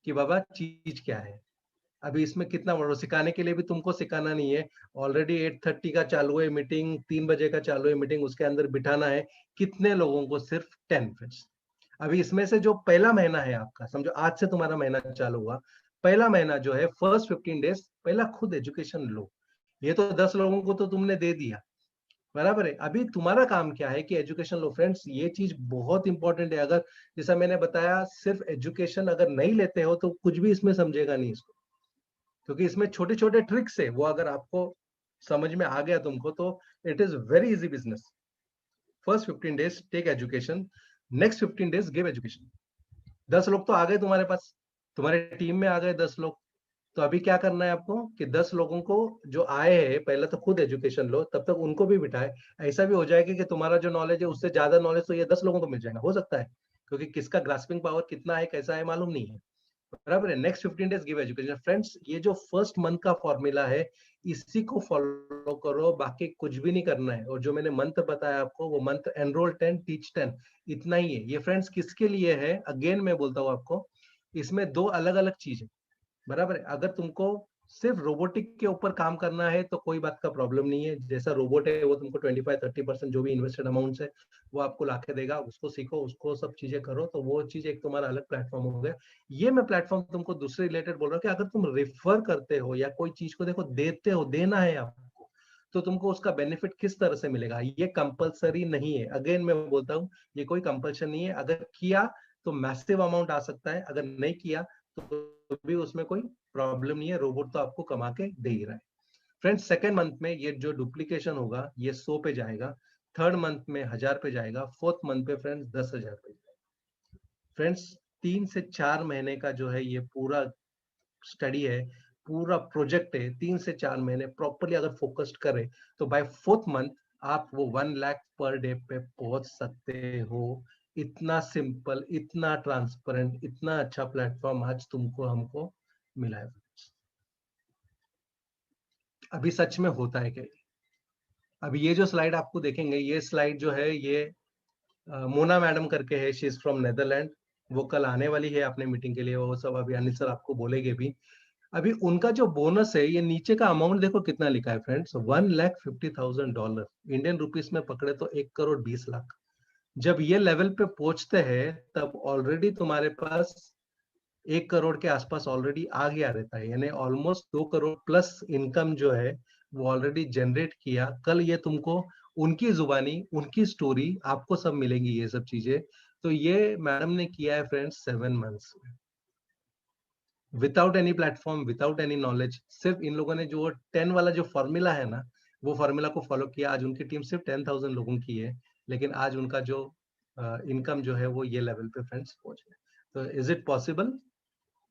कि बाबा चीज क्या है। अभी इसमें कितना बड़ो, सिखाने के लिए भी तुमको सिखाना नहीं है, ऑलरेडी 8:30 का चालू है मीटिंग, 3 बजे का चालू है मीटिंग, उसके अंदर बिठाना है कितने लोगों को, सिर्फ 10 फ्रेंड्स। अभी इसमें से जो पहला महीना है आपका, समझो आज से तुम्हारा महीना चालू हुआ, पहला महीना जो है फर्स्ट 15 डेज पहला खुद एजुकेशन लो। ये तो 10 लोगों को तो तुमने दे दिया, बराबर है, अभी तुम्हारा काम क्या है कि एजुकेशन लो। फ्रेंड्स ये चीज बहुत इंपॉर्टेंट है। अगर जैसा मैंने बताया, सिर्फ एजुकेशन अगर नहीं लेते हो तो कुछ भी इसमें समझेगा नहीं इसको, क्योंकि इसमें छोटे छोटे ट्रिक्स है, वो अगर आपको समझ में आ गया तुमको, तो it is very easy business. First 15 days take education, next 15 days give education. 10 लोग तो आ गए तुम्हारे पास, तुम्हारे टीम में आ गए 10 लोग। तो अभी क्या करना है आपको कि 10 लोगों को जो आए हैं, पहले तो खुद एजुकेशन लो, तब तक उनको भी बिठाए। ऐसा भी हो जाएगा कि तुम्हारा जो नॉलेज है उससे ज्यादा नॉलेज तो ये 10 लोगों को मिल जाएगा, हो सकता है, क्योंकि किसका ग्रास्पिंग पावर कितना है कैसा है मालूम नहीं है, बराबर है। Next 15 days give education. Friends ये जो फर्स्ट मंथ का फॉर्मूला है, इसी को फॉलो करो, बाकी कुछ भी नहीं करना है। और जो मैंने मंत्र बताया आपको, वो मंत्र एनरोल 10 टीच 10, इतना ही है। ये फ्रेंड्स किसके लिए है, अगेन मैं बोलता हूँ आपको, इसमें दो अलग अलग चीज है, बराबर है। अगर तुमको सिर्फ रोबोटिक के ऊपर काम करना है तो कोई बात का प्रॉब्लम नहीं है, जैसा रोबोट है वो तुमको 25-30% जो भी इन्वेस्टेड अमाउंट है वो आपको लाके देगा, उसको सीखो, उसको सब चीजें करो, तो वो चीज एक तुम्हारा अलग प्लेटफॉर्म हो गया। ये मैं प्लेटफॉर्म तुमको दूसरे रिलेटेड बोल रहा हूँ कि अगर तुम रेफर करते हो या कोई चीज को देखो देते हो, देना है आपको, तो तुमको उसका बेनिफिट किस तरह से मिलेगा, ये कंपलसरी नहीं है। अगेन मैं बोलता हूँ, ये कोई कंपल्शन नहीं है। अगर किया तो मैसिव अमाउंट आ सकता है, अगर नहीं किया तो भी उसमें कोई प्रॉब्लम नहीं है, रोबोट तो आपको कमा के दे ही रहा है। फ्रेंड्स सेकेंड मंथ में ये जो डुप्लीकेशन होगा ये 100 पे जाएगा, थर्ड मंथ में 1000 पे जाएगा, फोर्थ मंथ पे फ्रेंड्स 10,000 पे जाएगा। फ्रेंड्स 3 से 4 महीने का जो है ये पूरा स्टडी है, पूरा प्रोजेक्ट है। 3 से 4 महीने प्रॉपरली अगर फोकस्ड करे तो बाय फोर्थ मंथ आप वो 1 लाख पर डे पे पहुंच सकते हो। इतना सिंपल, इतना ट्रांसपेरेंट, इतना अच्छा प्लेटफॉर्म आज तुमको हमको मिला है। अभी सच में होता है क्या? अभी ये जो स्लाइड आपको देखेंगे, ये स्लाइड जो है ये मोना मैडम करके है, शी इज फ्रॉम नेदरलैंड। वो कल आने वाली है अपने मीटिंग के लिए, वो सब अभी अनिल सर आपको बोलेंगे भी। अभी उनका जो बोनस है, ये नीचे का अमाउंट देखो कितना लिखा है फ्रेंड्स, $1,50,000, इंडियन रुपीस में पकड़े तो 1,20,00,000। जब ये लेवल पे पहुंचते हैं तब ऑलरेडी तुम्हारे पास 1 करोड़ के आसपास ऑलरेडी आ गया रहता है, यानी ऑलमोस्ट 2 करोड़ प्लस इनकम जो है वो ऑलरेडी जनरेट किया। कल ये तुमको उनकी जुबानी, उनकी स्टोरी आपको सब मिलेंगी ये सब चीजें। तो ये मैडम ने किया है फ्रेंड्स 7 मंथ्स में, without any platform, without any knowledge. सिर्फ इन लोगों ने जो 10 वाला जो फॉर्मूला है ना, वो फॉर्मूला को फॉलो किया। आज उनकी टीम सिर्फ 10,000 लोगों की है, लेकिन आज उनका जो इनकम जो है वो ये लेवल पे फ्रेंड्स पहुंच गए। तो is it possible?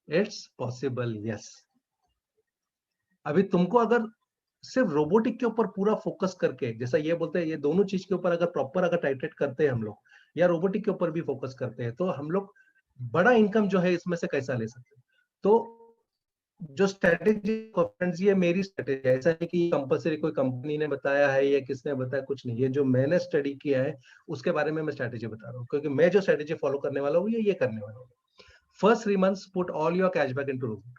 It's possible, yes. अभी तुमको अगर सिर्फ रोबोटिक के ऊपर पूरा फोकस करके, जैसा ये बोलते हैं, ये दोनों चीज के ऊपर अगर प्रॉपर अगर टाइट्रेट करते हैं हम लोग, या रोबोटिक के ऊपर भी फोकस करते हैं, तो हम लोग बड़ा इनकम जो है इसमें से कैसा ले सकते हैं। तो जो स्ट्रेटेजी, फ्रेंड्स ये मेरी स्ट्रेटेजी है, ऐसा नहीं कि कंपलसरी कोई कंपनी ने बताया है या किसने बताया, कुछ नहीं। ये जो मैंने स्टडी किया है उसके बारे में मैं स्ट्रेटेजी बता रहा हूँ, क्योंकि मैं जो स्ट्रेटेजी फॉलो करने वाला हूँ ये करने वाला हूँ। First 3 months put all your cashback into robot.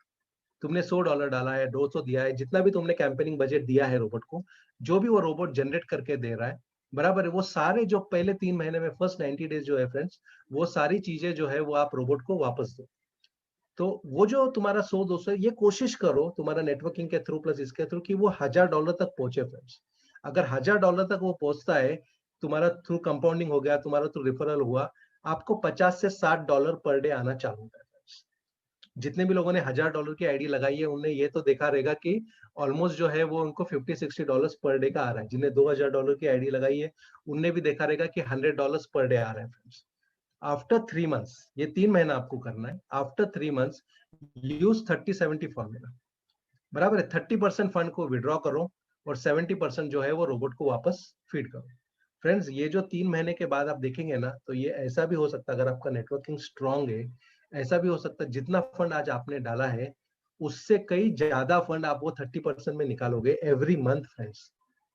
तुमने $100 डाला है, 200 दिया है, जितना भी तुमने कैंपेनिंग बजट दिया है रोबोट को, जो भी वो रोबोट जनरेट करके दे रहा है, बराबर है, वो सारे जो पहले 3 महीने में फर्स्ट 90 डेज जो है फ्रेंड्स, वो सारी चीजें जो है वो आप रोबोट को वापस दो। तो वो जो तुम्हारा 100-200, ये कोशिश करो तुम्हारा नेटवर्किंग के थ्रू प्लस इसके थ्रू कि वो $1000 तक पहुंचे फ्रेंड्स। अगर $1000 तक वो पहुंचता है, तुम्हारा थ्रू कंपाउंडिंग हो गया, तुम्हारा थ्रू रेफरल हुआ, आपको $50 से $60 पर डे आना चालू होता है। जितने भी लोगों ने $1000 की आईडी लगाई है, उनने ये तो देखा रहेगा कि ऑलमोस्ट जो है वो उनको $50-60 पर डे का आ रहा है। जिन्हें $2000 की आईडी लगाई है, उनने भी देखा रहेगा कि $100 पर डे आ रहा है फ्रेंड्स। आफ्टर 3 मंथ्स, ये 3 महीना आपको करना है, आफ्टर 3 मंथ्स यूज 30-70 फॉर्मूला। बराबर है। 30% फंड को विड्रॉ करो और 70% जो है वो रोबोट को वापस फीड करो। फ्रेंड्स, ये जो 3 महीने के बाद आप देखेंगे ना, तो ये ऐसा भी हो सकता है, अगर आपका नेटवर्किंग स्ट्रांग है, ऐसा भी हो सकता है जितना फंड आज आपने डाला है उससे कई ज्यादा फंड आप वो 30% में निकालोगे एवरी मंथ। फ्रेंड्स,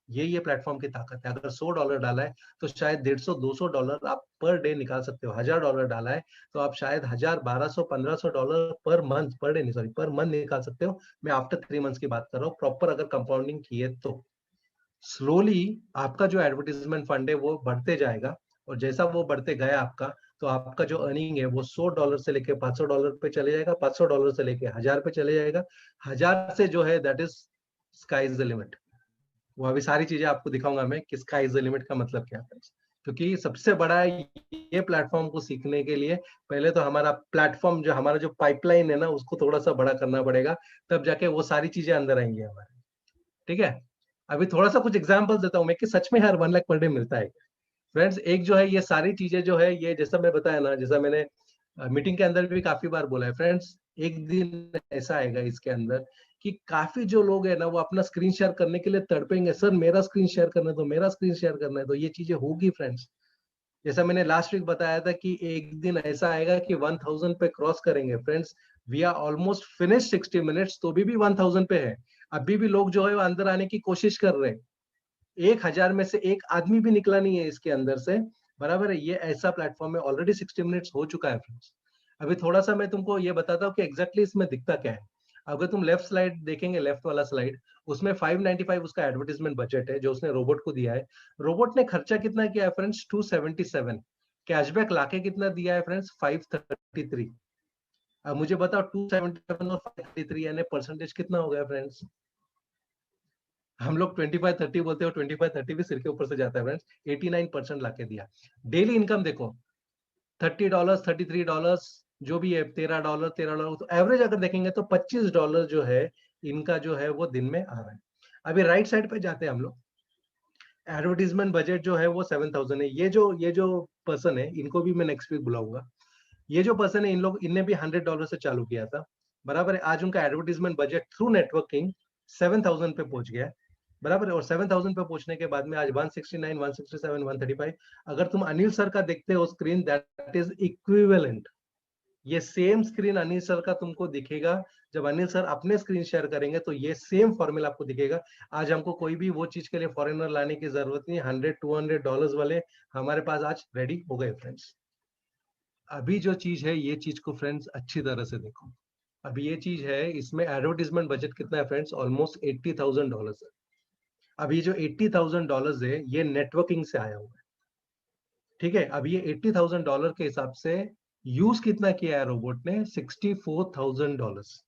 ये प्लेटफॉर्म की ताकत है। अगर $100 डाला है तो शायद 150-200 आप पर डे निकाल सकते हो। $1000 डाला है तो आप शायद 1000, 1200, $1500 पर मंथ, पर डे नहीं, सॉरी, पर मंथ निकाल सकते हो। मैं आफ्टर 3 मंथ्स की बात कर रहा हूँ, प्रॉपर अगर कंपाउंडिंग किए तो। स्लोली आपका जो एडवर्टीजमेंट फंड है वो बढ़ते जाएगा, और जैसा वो बढ़ते गया आपका, तो आपका जो अर्निंग है वो $100 से लेके $500 पे चले जाएगा, $500 से लेके 1000 पे चले जाएगा, 1000 से जो है that is sky is the limit. वो अभी सारी चीजें आपको दिखाऊंगा मैं कि स्काई इज द लिमिट का मतलब क्या है। क्योंकि सबसे बड़ा ये प्लेटफॉर्म को सीखने के लिए पहले तो हमारा प्लेटफॉर्म, जो हमारा जो पाइपलाइन है ना, उसको थोड़ा सा बड़ा करना पड़ेगा, तब जाके वो सारी चीजें अंदर आएंगी हमारे। ठीक है, अभी थोड़ा सा कुछ एग्जांपल्स देता हूँ मैं कि सच में हर 1 लाख पर डे मिलता है। फ्रेंड्स, एक जो है ये सारी चीजें जो है, ये जैसा मैं बताया ना, जैसा मैंने मीटिंग के अंदर भी काफी बार बोला है फ्रेंड्स, एक दिन ऐसा आएगा इसके अंदर कि काफी जो लोग है ना, वो अपना स्क्रीन शेयर करने के लिए तड़पेंगे, सर मेरा स्क्रीन शेयर करना है, तो मेरा स्क्रीन शेयर करना है, तो ये चीजें होगी फ्रेंड्स। जैसा मैंने लास्ट वीक बताया था कि एक दिन ऐसा आएगा कि 1000 पे क्रॉस करेंगे। Friends, we are almost finish 60 minutes, तो भी 1000 पे है। अभी भी लोग जो है वो अंदर आने की कोशिश कर रहे हैं। 1000 में से एक आदमी भी निकला नहीं है इसके अंदर से। बराबर है, ये ऐसा प्लेटफॉर्म है। ऑलरेडी 60 मिनट्स हो चुका है फ्रेंड्स। अभी थोड़ा सा मैं तुमको ये बताता हूँ कि एग्जैक्टली इसमें दिखता क्या है। अगर तुम लेफ्ट स्लाइड देखेंगे, लेफ्ट वाला स्लाइड, उसमें 595 उसका एडवर्टीजमेंट बजट है जो उसने रोबोट को दिया है। रोबोट ने खर्चा कितना किया है फ्रेंड्स? 277। कैशबैक लाके कितना दिया है फ्रेंड्स? 533। अब मुझे बताओ, 277 और 533 यानी परसेंटेज कितना हो गया फ्रेंड्स? हम लोग 25-30 बोलते हो, 25-30 भी सिर के ऊपर से जाता है फ्रेंड्स। 89% लाके दिया। डेली इनकम देखो, $30, $33, जो भी है, $13, तो एवरेज अगर देखेंगे तो $25 जो है इनका, जो है वो दिन में आ रहा है। अभी राइट साइड पे जाते हैं हम लोग। एडवर्टीजमेंट बजट जो है वो 7000 है। ये जो पर्सन है, इनको भी मैं नेक्स्ट वीक बुलाऊंगा। ये जो पर्सन है, इनने भी $100 से चालू किया था। बराबर है, आज उनका एडवर्टीजमेंट बजट थ्रू नेटवर्किंग 7000 पे पहुंच गया है। बराबर है, और 7000 पे पहुंचने के बाद में आज 169, 167, 135। अगर तुम अनिल सर का देखते हो स्क्रीन, दैट इज इक्विवेलेंट। ये सेम स्क्रीन अनिल सर का तुमको दिखेगा। जब अनिल सर अपने स्क्रीन शेयर करेंगे तो ये सेम फॉर्मूला आपको दिखेगा। आज हमको कोई भी वो चीज के लिए फॉरेनर लाने की जरूरत नहीं। $100-200 वाले हमारे पास आज रेडी हो गए फ्रेंड्स। अभी जो चीज है, ये चीज को फ्रेंड्स अच्छी तरह से देखो। अभी ये चीज है, इसमें एडवर्टीजमेंट बजट कितना है फ्रेंड्स? ऑलमोस्ट $80,000 है। अभी जो $80,000 है, ये नेटवर्किंग से आया हुआ है। ठीक है, अब ये $80,000 के हिसाब से यूज कितना किया है रोबोट ने? $64,000।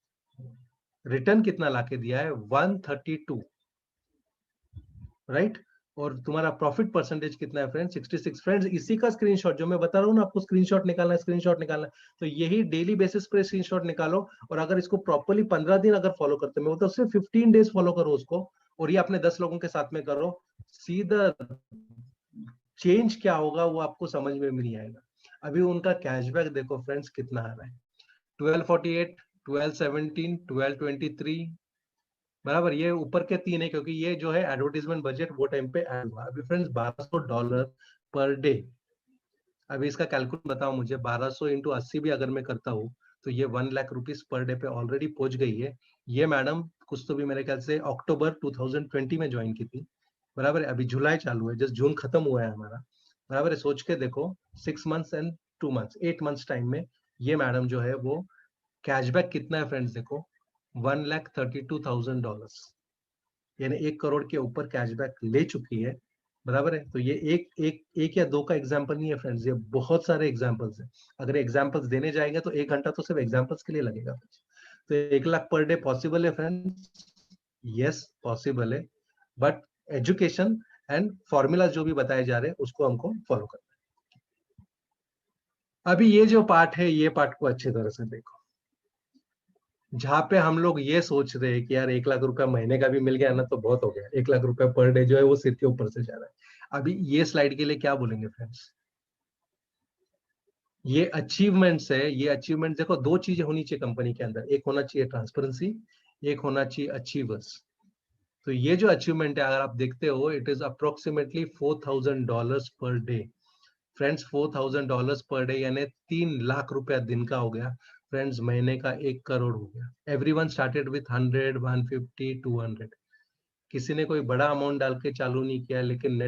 रिटर्न कितना लाके दिया है? 132। राइट, और तुम्हारा प्रॉफिट परसेंटेज कितना है फ्रेंड्स? 66। फ्रेंड्स, इसी का स्क्रीनशॉट जो मैं बता रहा हूँ ना आपको, स्क्रीनशॉट निकालना है, स्क्रीनशॉट निकालना है, तो यही डेली बेसिस पे स्क्रीनशॉट निकालो। और अगर इसको प्रॉपर्ली 15 दिन अगर फॉलो करते, मैं तो सिर्फ 15 डेज फॉलो करो उसको, और ये अपने 10 लोगों के साथ में करो, सीधा चेंज क्या होगा वो आपको समझ में भी नहीं आएगा। अभी उनका कैशबैक देखो फ्रेंड्स कितना आ रहा है। 1248, 1217, 1223। बराबर, ये ऊपर के तीन है क्योंकि ये जो है एडवर्टीजमेंट बजट वो टाइम पे ऐड हुआ। अभी फ्रेंड्स $1200 पर डे। अभी इसका कैलकुलेट बताओ मुझे, 1200 इंटू 80 भी अगर मैं करता हूँ तो ये 1 लाख रुपीज पर डे पे ऑलरेडी पहुंच गई है। ये मैडम कुछ तो भी मेरे ख्याल से अक्टूबर 2020 में ज्वाइन की थी। बराबर है, अभी जुलाई चालू है, जस्ट जून खत्म हुआ है हमारा। बराबर है, सोच के देखो, 6 months and 2 months, 8 months time में ये मैडम जो है वो कैशबैक कितना है फ्रेंड्स देखो, $132,000, यानी 1 करोड़ के ऊपर कैशबैक ले चुकी है। बराबर है, तो ये एक या दो का एग्जाम्पल नहीं है फ्रेंड्स, ये बहुत सारे एग्जाम्पल्स है। अगर एग्जाम्पल्स देने जाएंगे तो 1 घंटा तो सिर्फ एग्जाम्पल्स के लिए लगेगा। तो 1 लाख पर डे पॉसिबल है फ्रेंड्स? यस, पॉसिबल है, बट एजुकेशन एंड फॉर्मूला जो भी बताए जा रहे हैं उसको हमको फॉलो करना है। अभी ये जो पार्ट है, ये पार्ट को अच्छी तरह से देखो, जहाँ पे हम लोग ये सोच रहे हैं कि यार 1 लाख रुपया महीने का भी मिल गया ना तो बहुत हो गया, 1 लाख रुपया पर डे जो है वो सिर के ऊपर से जा रहा है। अभी ये स्लाइड के लिए क्या बोलेंगे फ्रेंड्स? ये अचीवमेंट्स है। ये अचीवमेंट देखो, दो चीजें होनी चाहिए कंपनी के अंदर, एक होना चाहिए ट्रांसपेरेंसी, एक होना चाहिए अचीवर्स। तो ये जो अचीवमेंट है अगर आप देखते हो, it is approximately $4,000 per day. Friends $4,000 per day यानी 3 लाख रुपया दिन का हो गया। फ्रेंड्स महीने का 1 करोड़ हो गया। Everyone started with 100, 150, 200। किसी ने कोई बड़ा अमाउंट डाल के चालू नहीं किया, लेकिन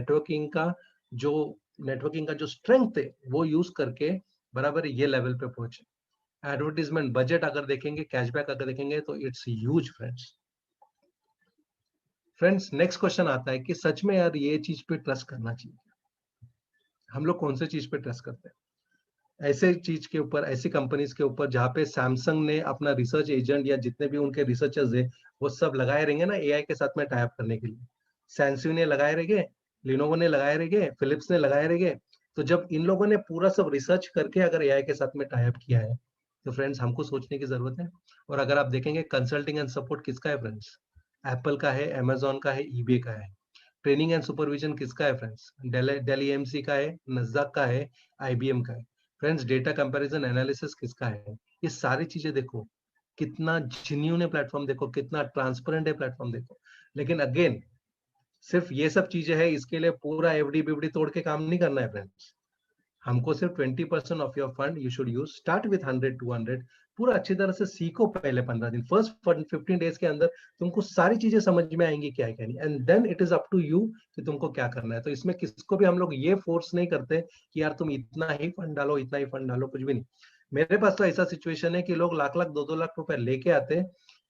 जो नेटवर्किंग का जो स्ट्रेंथ है वो यूज करके बराबर ये लेवल पे पहुंचे। एडवर्टीजमेंट बजट अगर देखेंगे, कैशबैक अगर देखेंगे तो it's huge friends. Friends next question आता है कि सच में यार ये चीज पे ट्रस्ट करना चाहिए। हम लोग कौन से चीज पे ट्रस्ट करते हैं? ऐसे चीज के ऊपर, ऐसी कंपनीज के ऊपर जहाँ पे सैमसंग ने अपना रिसर्च एजेंट या जितने भी उनके रिसर्चर्स है वो सब लगाए रहेंगे ना एआई के साथ में टाई अप करने के लिए। सैमसंग ने लगाए रहेंगे, लिनोवो ने लगाए रहेंगे, फिलिप्स ने लगाए रहेंगे। तो जब इन लोगों ने पूरा सब रिसर्च करके अगर एआई के साथ में टाई अप किया है तो फ्रेंड्स हमको सोचने की जरूरत है। और अगर आप देखेंगे कंसल्टिंग एंड सपोर्ट किसका है फ्रेंड्स? एप्पल का है, अमेजोन का है, ईबे का है। ट्रेनिंग एंड सुपरविजन किसका है फ्रेंड्स? डेल ईएमसी का है, नज़्दाक का है, आईबीएम का है। फ्रेंड्स डेटा कंपैरिजन एनालिसिस किसका है? ये सारी चीजें देखो, कितना जेन्युइन है प्लेटफॉर्म, देखो कितना ट्रांसपेरेंट है प्लेटफॉर्म, देखो। लेकिन अगेन सिर्फ ये सब चीजें है, इसके लिए पूरा एफडी बिवडी तोड़ के काम नहीं करना है फ्रेंड्स। हमको सिर्फ 20% of your fund you should use, start with 100, 200। पूरा अच्छी तरह से सीखो पहले 15 दिन, फर्स्ट 15 डेज के अंदर तुमको सारी चीजें समझ में आएंगी क्या है क्या नहीं, and then it is up to you कि तुमको क्या करना है। तो इसमें किसको भी हम लोग ये फोर्स नहीं करते कि यार तुम इतना ही फंड डालो, इतना ही फंड डालो, कुछ भी नहीं। मेरे पास तो ऐसा सिचुएशन है कि लोग लाख लाख 2-2 लाख रुपए लेके आते,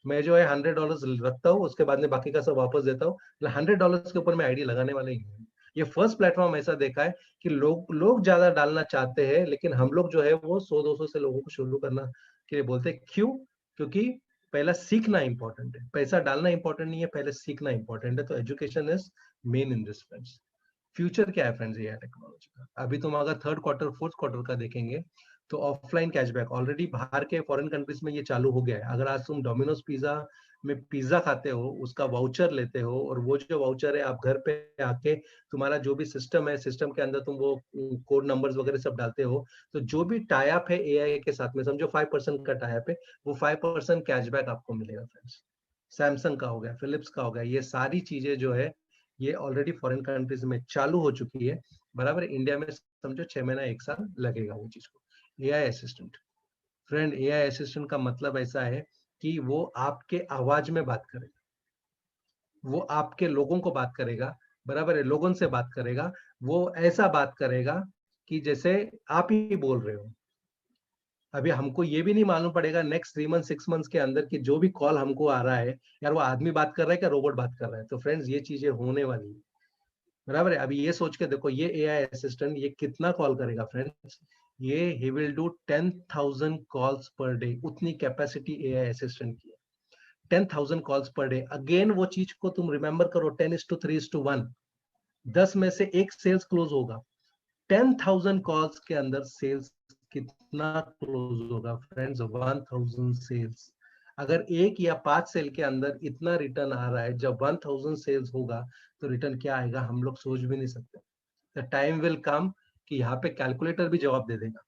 मैं जो है $100 रखता हूँ, उसके बाद में बाकी का सब वापस देता हूँ। $100 के ऊपर मैं आईडी लगाने वाला ही नहीं। ये फर्स्ट प्लेटफॉर्म ऐसा देखा है कि लोग ज्यादा डालना चाहते हैं, लेकिन हम लोग जो है वो 100-200 से लोगों को शुरू करना के लिए बोलते हैं। क्यों? क्योंकि पहला सीखना इंपॉर्टेंट है, पैसा डालना इंपॉर्टेंट नहीं है, पहले सीखना इंपॉर्टेंट है। तो education is main in this friends. Future क्या है फ्रेंड्स एआई टेक्नोलॉजी का? अभी तुम अगर थर्ड क्वार्टर फोर्थ क्वार्टर का देखेंगे तो ऑफलाइन कैशबैक ऑलरेडी बाहर के फॉरेन कंट्रीज में ये चालू हो गया है। अगर आज तुम डोमिनोज पिज्जा में पिज्जा खाते हो, उसका वाउचर लेते हो, और वो जो वाउचर है आप घर पे आके तुम्हारा जो भी सिस्टम है, सिस्टम के अंदर तुम वो कोड नंबर्स वगैरह सब डालते हो, तो जो भी टाई अप है एआई के साथ में, समझो 5% का टाई अप है, वो 5% कैशबैक आपको मिलेगा फ्रेंड्स। सैमसंग का हो गया, फिलिप्स का हो गया, ये सारी चीजें जो है ये ऑलरेडी फॉरेन कंट्रीज में चालू हो चुकी है। बराबर, इंडिया में समझो 6 महीना 1 साल लगेगा वो चीज को। AI assistant, friend AI assistant का मतलब ऐसा है कि वो आपके आवाज में बात करेगा, वो आपके लोगों को बात करेगा, बराबर है, लोगों से बात करेगा। वो ऐसा बात करेगा कि जैसे आप ही बोल रहे हो। अभी हमको ये भी नहीं मालूम पड़ेगा नेक्स्ट 3 मंथ 6 मंथ्स के अंदर कि जो भी कॉल हमको आ रहा है, यार वो आदमी बात कर रहा है क्या रोबोट बात कर रहा है। तो फ्रेंड्स ये चीजें होने वाली है, बराबर है। अभी ये सोच के देखो, ये एआई असिस्टेंट ये कितना कॉल करेगा फ्रेंड्स? ये he will do 10,000 calls per day, उतनी कैपेसिटी एआई असिस्टेंट की है। 10,000 कॉल्स पर डे। अगेन वो चीज को तुम रिमेंबर करो, 10:3:1, 10 में से एक सेल्स क्लोज होगा। 10,000 कॉल्स के अंदर सेल्स कितना क्लोज होगा फ्रेंड्स? 1,000 सेल्स। अगर एक या 5 सेल के अंदर इतना रिटर्न आ रहा है, जब 1,000 सेल्स होगा तो रिटर्न क्या आएगा हम लोग सोच भी नहीं सकते। द टाइम विल कम कि यहाँ पे कैलकुलेटर भी जवाब दे देगा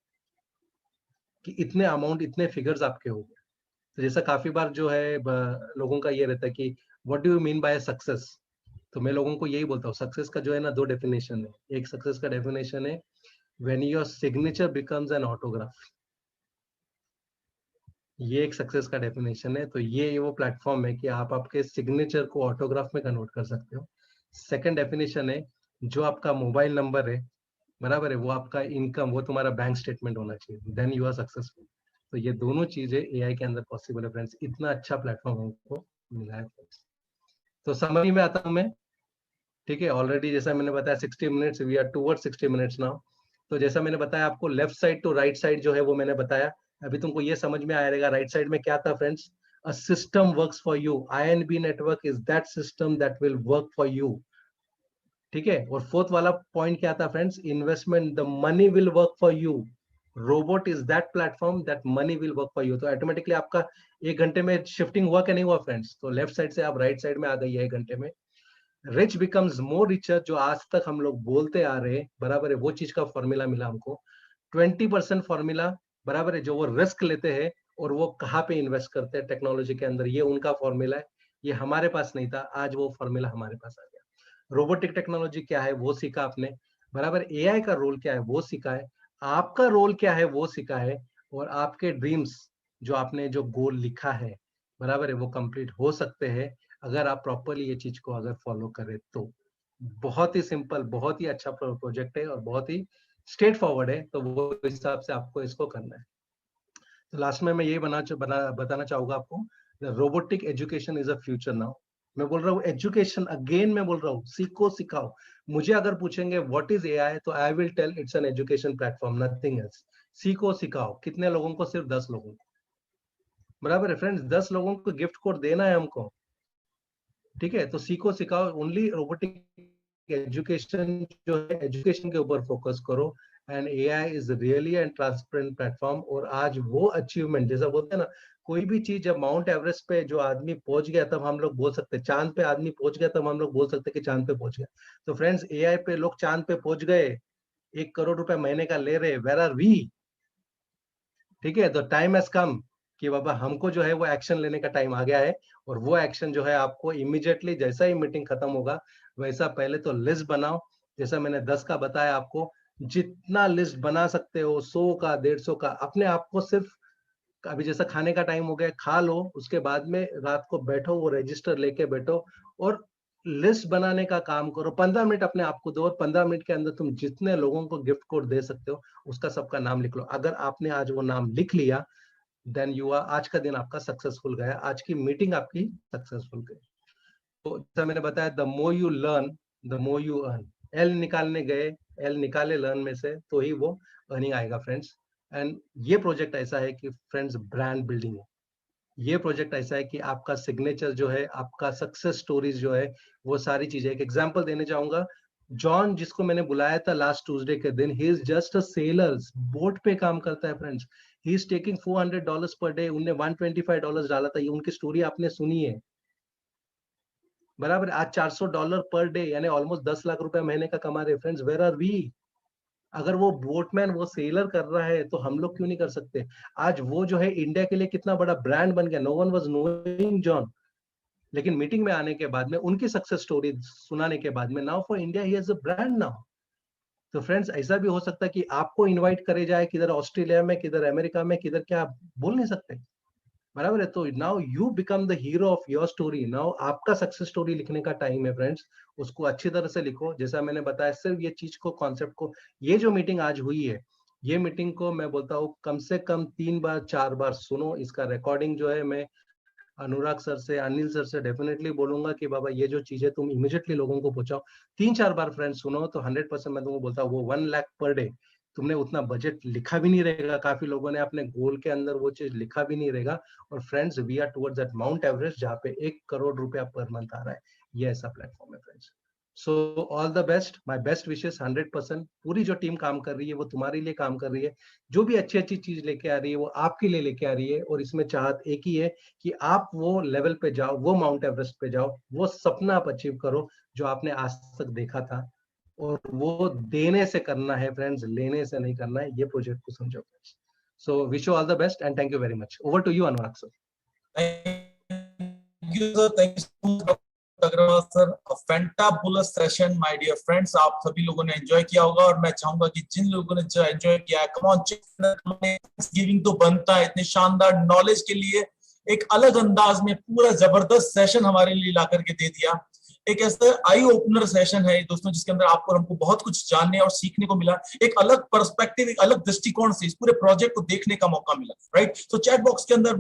कि इतने अमाउंट, इतने फिगर्स आपके हो गए। तो जैसा काफी बार जो है लोगों का ये रहता है कि what do you mean by success? तो मैं लोगों को यही बोलता हूँ, सक्सेस का जो है ना 2 डेफिनेशन है। एक सक्सेस का डेफिनेशन है when your signature becomes N autograph, ये एक सक्सेस का डेफिनेशन है। तो ये वो प्लेटफॉर्म है कि आप आपके सिग्नेचर को ऑटोग्राफ में कन्वर्ट कर सकते हो। सेकंड डेफिनेशन है जो आपका मोबाइल नंबर है, बराबर है, वो आपका इनकम, वो तुम्हारा बैंक स्टेटमेंट होना चाहिए, देन यू आर सक्सेसफुल। तो ये दोनों चीजें एआई के अंदर पॉसिबल है फ्रेंड्स। इतना अच्छा प्लेटफॉर्म हमको मिला है फ्रेंड्स। तो समझ में आता हूँ मैं, ठीक है। ऑलरेडी जैसा मैंने बताया 60 minutes, we are toward 60 minutes now. तो जैसा मैंने बताया आपको, left side to right side जो है वो मैंने बताया। अभी तुमको ये समझ में आएगा राइट साइड में क्या था friends? A system works for you, I&B network is that system that will work for you, ठीक है। और फोर्थ वाला पॉइंट क्या था friends? Investment, the money will work for you, robot is that platform that money will work for you. तो automatically आपका 1 घंटे में शिफ्टिंग हुआ क्या नहीं हुआ फ्रेंड्स? तो लेफ्ट साइड से आप राइट साइड में आ गई है 1 घंटे में। रिच बिकम्स मोर रिचर, जो आज तक हम लोग बोलते आ रहे हैं, बराबर है, वो चीज का फॉर्मूला मिला हमको। 20% फॉर्मूला, बराबर है, जो वो रिस्क लेते हैं और वो कहाँ पे इन्वेस्ट करते हैं टेक्नोलॉजी के अंदर, ये उनका फॉर्मूला है। ये हमारे पास नहीं था, आज वो फॉर्मूला हमारे पास आ गया। रोबोटिक टेक्नोलॉजी क्या है वो सीखा आपने, बराबर। एआई का रोल क्या है वो सीखा है, आपका रोल क्या है वो सीखा है, और आपके ड्रीम्स जो आपने जो गोल लिखा है, बराबर है, वो कंप्लीट हो सकते हैं अगर आप प्रॉपरली ये चीज को अगर फॉलो करें तो। बहुत ही सिंपल, बहुत ही अच्छा प्रोजेक्ट है और बहुत ही स्ट्रेट फॉरवर्ड है, तो वो हिसाब से आपको इसको करना है। तो लास्ट में मैं ये बताना चाहूंगा आपको, robotic education is a future now. मैं बोल रहा हूँ एजुकेशन, अगेन मैं बोल रहा हूँ, सीखो सिखाओ। मुझे अगर पूछेंगे व्हाट इज एआई, तो I will tell it's an education platform, nothing else. सीखो सिखाओ, कितने लोगों को? सिर्फ 10 लोगों को, बराबर है फ्रेंड्स, 10 लोगों को गिफ्ट कोड देना है हमको, ठीक है। तो सीखो सिखाओ, ओनली रोबोटिक एजुकेशन जो है, एजुकेशन के ऊपर फोकस करो, and AI is really and transparent platform. और आज वो अचीवमेंट, जैसा बोलते हैं ना, कोई भी चीज, जब माउंट एवरेस्ट पे जो आदमी पहुंच गया तब हम लोग बोल सकते, चांद पे आदमी पहुंच गया तब हम लोग बोल सकते कि चांद पे पहुंच गया। तो फ्रेंड्स, एआई पे लोग चांद पे पहुंच गए, 1 करोड़ रुपए महीने का ले रहे, वेर आर वी? ठीक है, तो टाइम हैज कम कि बाबा हमको जो है वो एक्शन लेने का टाइम आ गया है। और वो एक्शन जो है आपको इमीडिएटली, जैसा ही मीटिंग खत्म होगा, वैसा पहले तो लिस्ट बनाओ, जैसा मैंने 10 का बताया आपको। जितना लिस्ट बना सकते हो, 100 का, 150 का, अपने आप को सिर्फ, अभी जैसा खाने का टाइम हो गया, खा लो, उसके बाद में रात को बैठो, वो रजिस्टर लेके बैठो और लिस्ट बनाने का काम करो। 15 मिनट अपने आप को दो, और 15 मिनट के अंदर तुम जितने लोगों को गिफ्ट कोड दे सकते हो, उसका सबका नाम लिख लो। अगर आपने आज वो नाम लिख लिया, देन यू आर, आज का दिन आपका सक्सेसफुल गया, आज की मीटिंग आपकी सक्सेसफुल गई। तो जैसा मैंने बताया, the more you learn, the more you earn. L निकालने गए, एल निकाले लर्न में से, तो ही वो अर्निंग आएगा फ्रेंड्स। एंड ये प्रोजेक्ट ऐसा है कि फ्रेंड्स, ब्रांड बिल्डिंग है। ये प्रोजेक्ट ऐसा है कि आपका सिग्नेचर जो है, आपका सक्सेस स्टोरीज जो है, वो सारी चीजें। एक एग्जांपल देने चाहूंगा, जॉन जिसको मैंने बुलाया था लास्ट ट्यूसडे के दिन, he is just a sellers, boat पे काम करता है friends. He is taking $400 per day, उनने $125 डाला था, ये उनकी स्टोरी आपने सुनी है, बराबर। आज $400 पर डे, यानी ऑलमोस्ट 10 लाख रुपए महीने का कमा रहे। Friends, where are we? अगर वो बोटमैन, वो सेलर कर रहा है, तो हम लोग क्यों नहीं कर सकते? आज वो जो है इंडिया के लिए कितना बड़ा ब्रांड बन गया। No one was knowing John, लेकिन मीटिंग में आने के बाद में, उनकी सक्सेस स्टोरी सुनाने के बाद में, now for India he is a brand now. तो फ्रेंड्स, ऐसा भी हो सकता है कि आपको इनवाइट करे जाए, किधर ऑस्ट्रेलिया में, किधर अमेरिका में, किधर, क्या आप बोल नहीं सकते, बराबर है। तो now you become the hero of your story. Now आपका सक्सेस स्टोरी लिखने का टाइम है फ्रेंड्स। उसको अच्छी तरह से लिखो, जैसा मैंने बताया, सिर्फ ये चीज को, कॉन्सेप्ट को, ये जो मीटिंग आज हुई है, ये मीटिंग को मैं बोलता हूँ कम से कम 3 बार 4 बार सुनो। इसका रिकॉर्डिंग जो है, मैं अनुराग सर से, अनिल सर से डेफिनेटली बोलूंगा कि बाबा ये जो चीजें तुम इमीडिएटली लोगों को पहुंचाओ। 3-4 बार फ्रेंड्स सुनो, तो 100% मैं तुमको बोलता हूँ, वो 1 लाख पर डे, तुमने उतना बजट लिखा भी नहीं रहेगा, काफी लोगों ने अपने गोल के अंदर वो चीज लिखा भी नहीं रहेगा। और friends, we are towards that Mount Everest, जहाँ पे 1 करोड़ रुपया पर मंथ आ रहा है। ये ऐसा प्लेटफॉर्म है friends. So all the best, my best wishes. 100% पूरी जो टीम काम कर रही है, वो तुम्हारे लिए काम कर रही है। जो भी अच्छी अच्छी चीज लेके आ रही है, वो आपके लिए लेके आ रही है। और इसमें चाहत एक ही है कि आप वो लेवल पे जाओ, वो माउंट एवरेस्ट पे जाओ, वो सपना आप अचीव करो जो आपने आज तक देखा था। और वो देने से करना है फ्रेंड्स, लेने से नहीं करना है। ये प्रोजेक्ट को समझो friends. So wish you all the best and thank you very much. Over to you Anurag sir. Thank you sir, thank you so much Agarwal sir. A fantabulous session my dear friends. आप सभी लोगों ने enjoy किया होगा, और मैं चाहूंगा कि जिन लोगों ने जो एंजॉय किया है, कम ऑन, गिविंग तो बनता है इतने शानदार नॉलेज के लिए। एक अलग अंदाज में पूरा जबरदस्त सेशन हमारे लिए ला करके दे दिया। एक ऐसा आई ओपनर सेशन है दोस्तों, जिसके अंदर आपको और हमको बहुत कुछ जानने और सीखने को मिला। एक अलग पर्सपेक्टिव, एक अलग दृष्टिकोण से इस पूरे प्रोजेक्ट को देखने का मौका मिला, राइट। तो चैट बॉक्स के अंदर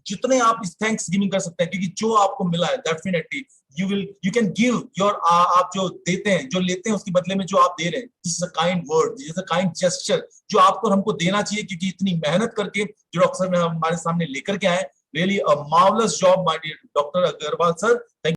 जितने आप इस थैंक्स गिविंग कर सकते हैं, क्योंकि जो आपको मिला है definitely you can give your, आप जो देते हैं, जो लेते हैं, उसके बदले में जो आप दे रहे हैं, this is a kind word, this is a kind gesture, जो आपको हमको देना चाहिए। क्योंकि इतनी मेहनत करके जो डॉक्टर साहब हमारे सामने लेकर के आए, really a marvellous job my dear doctor Agarwal sir. Thank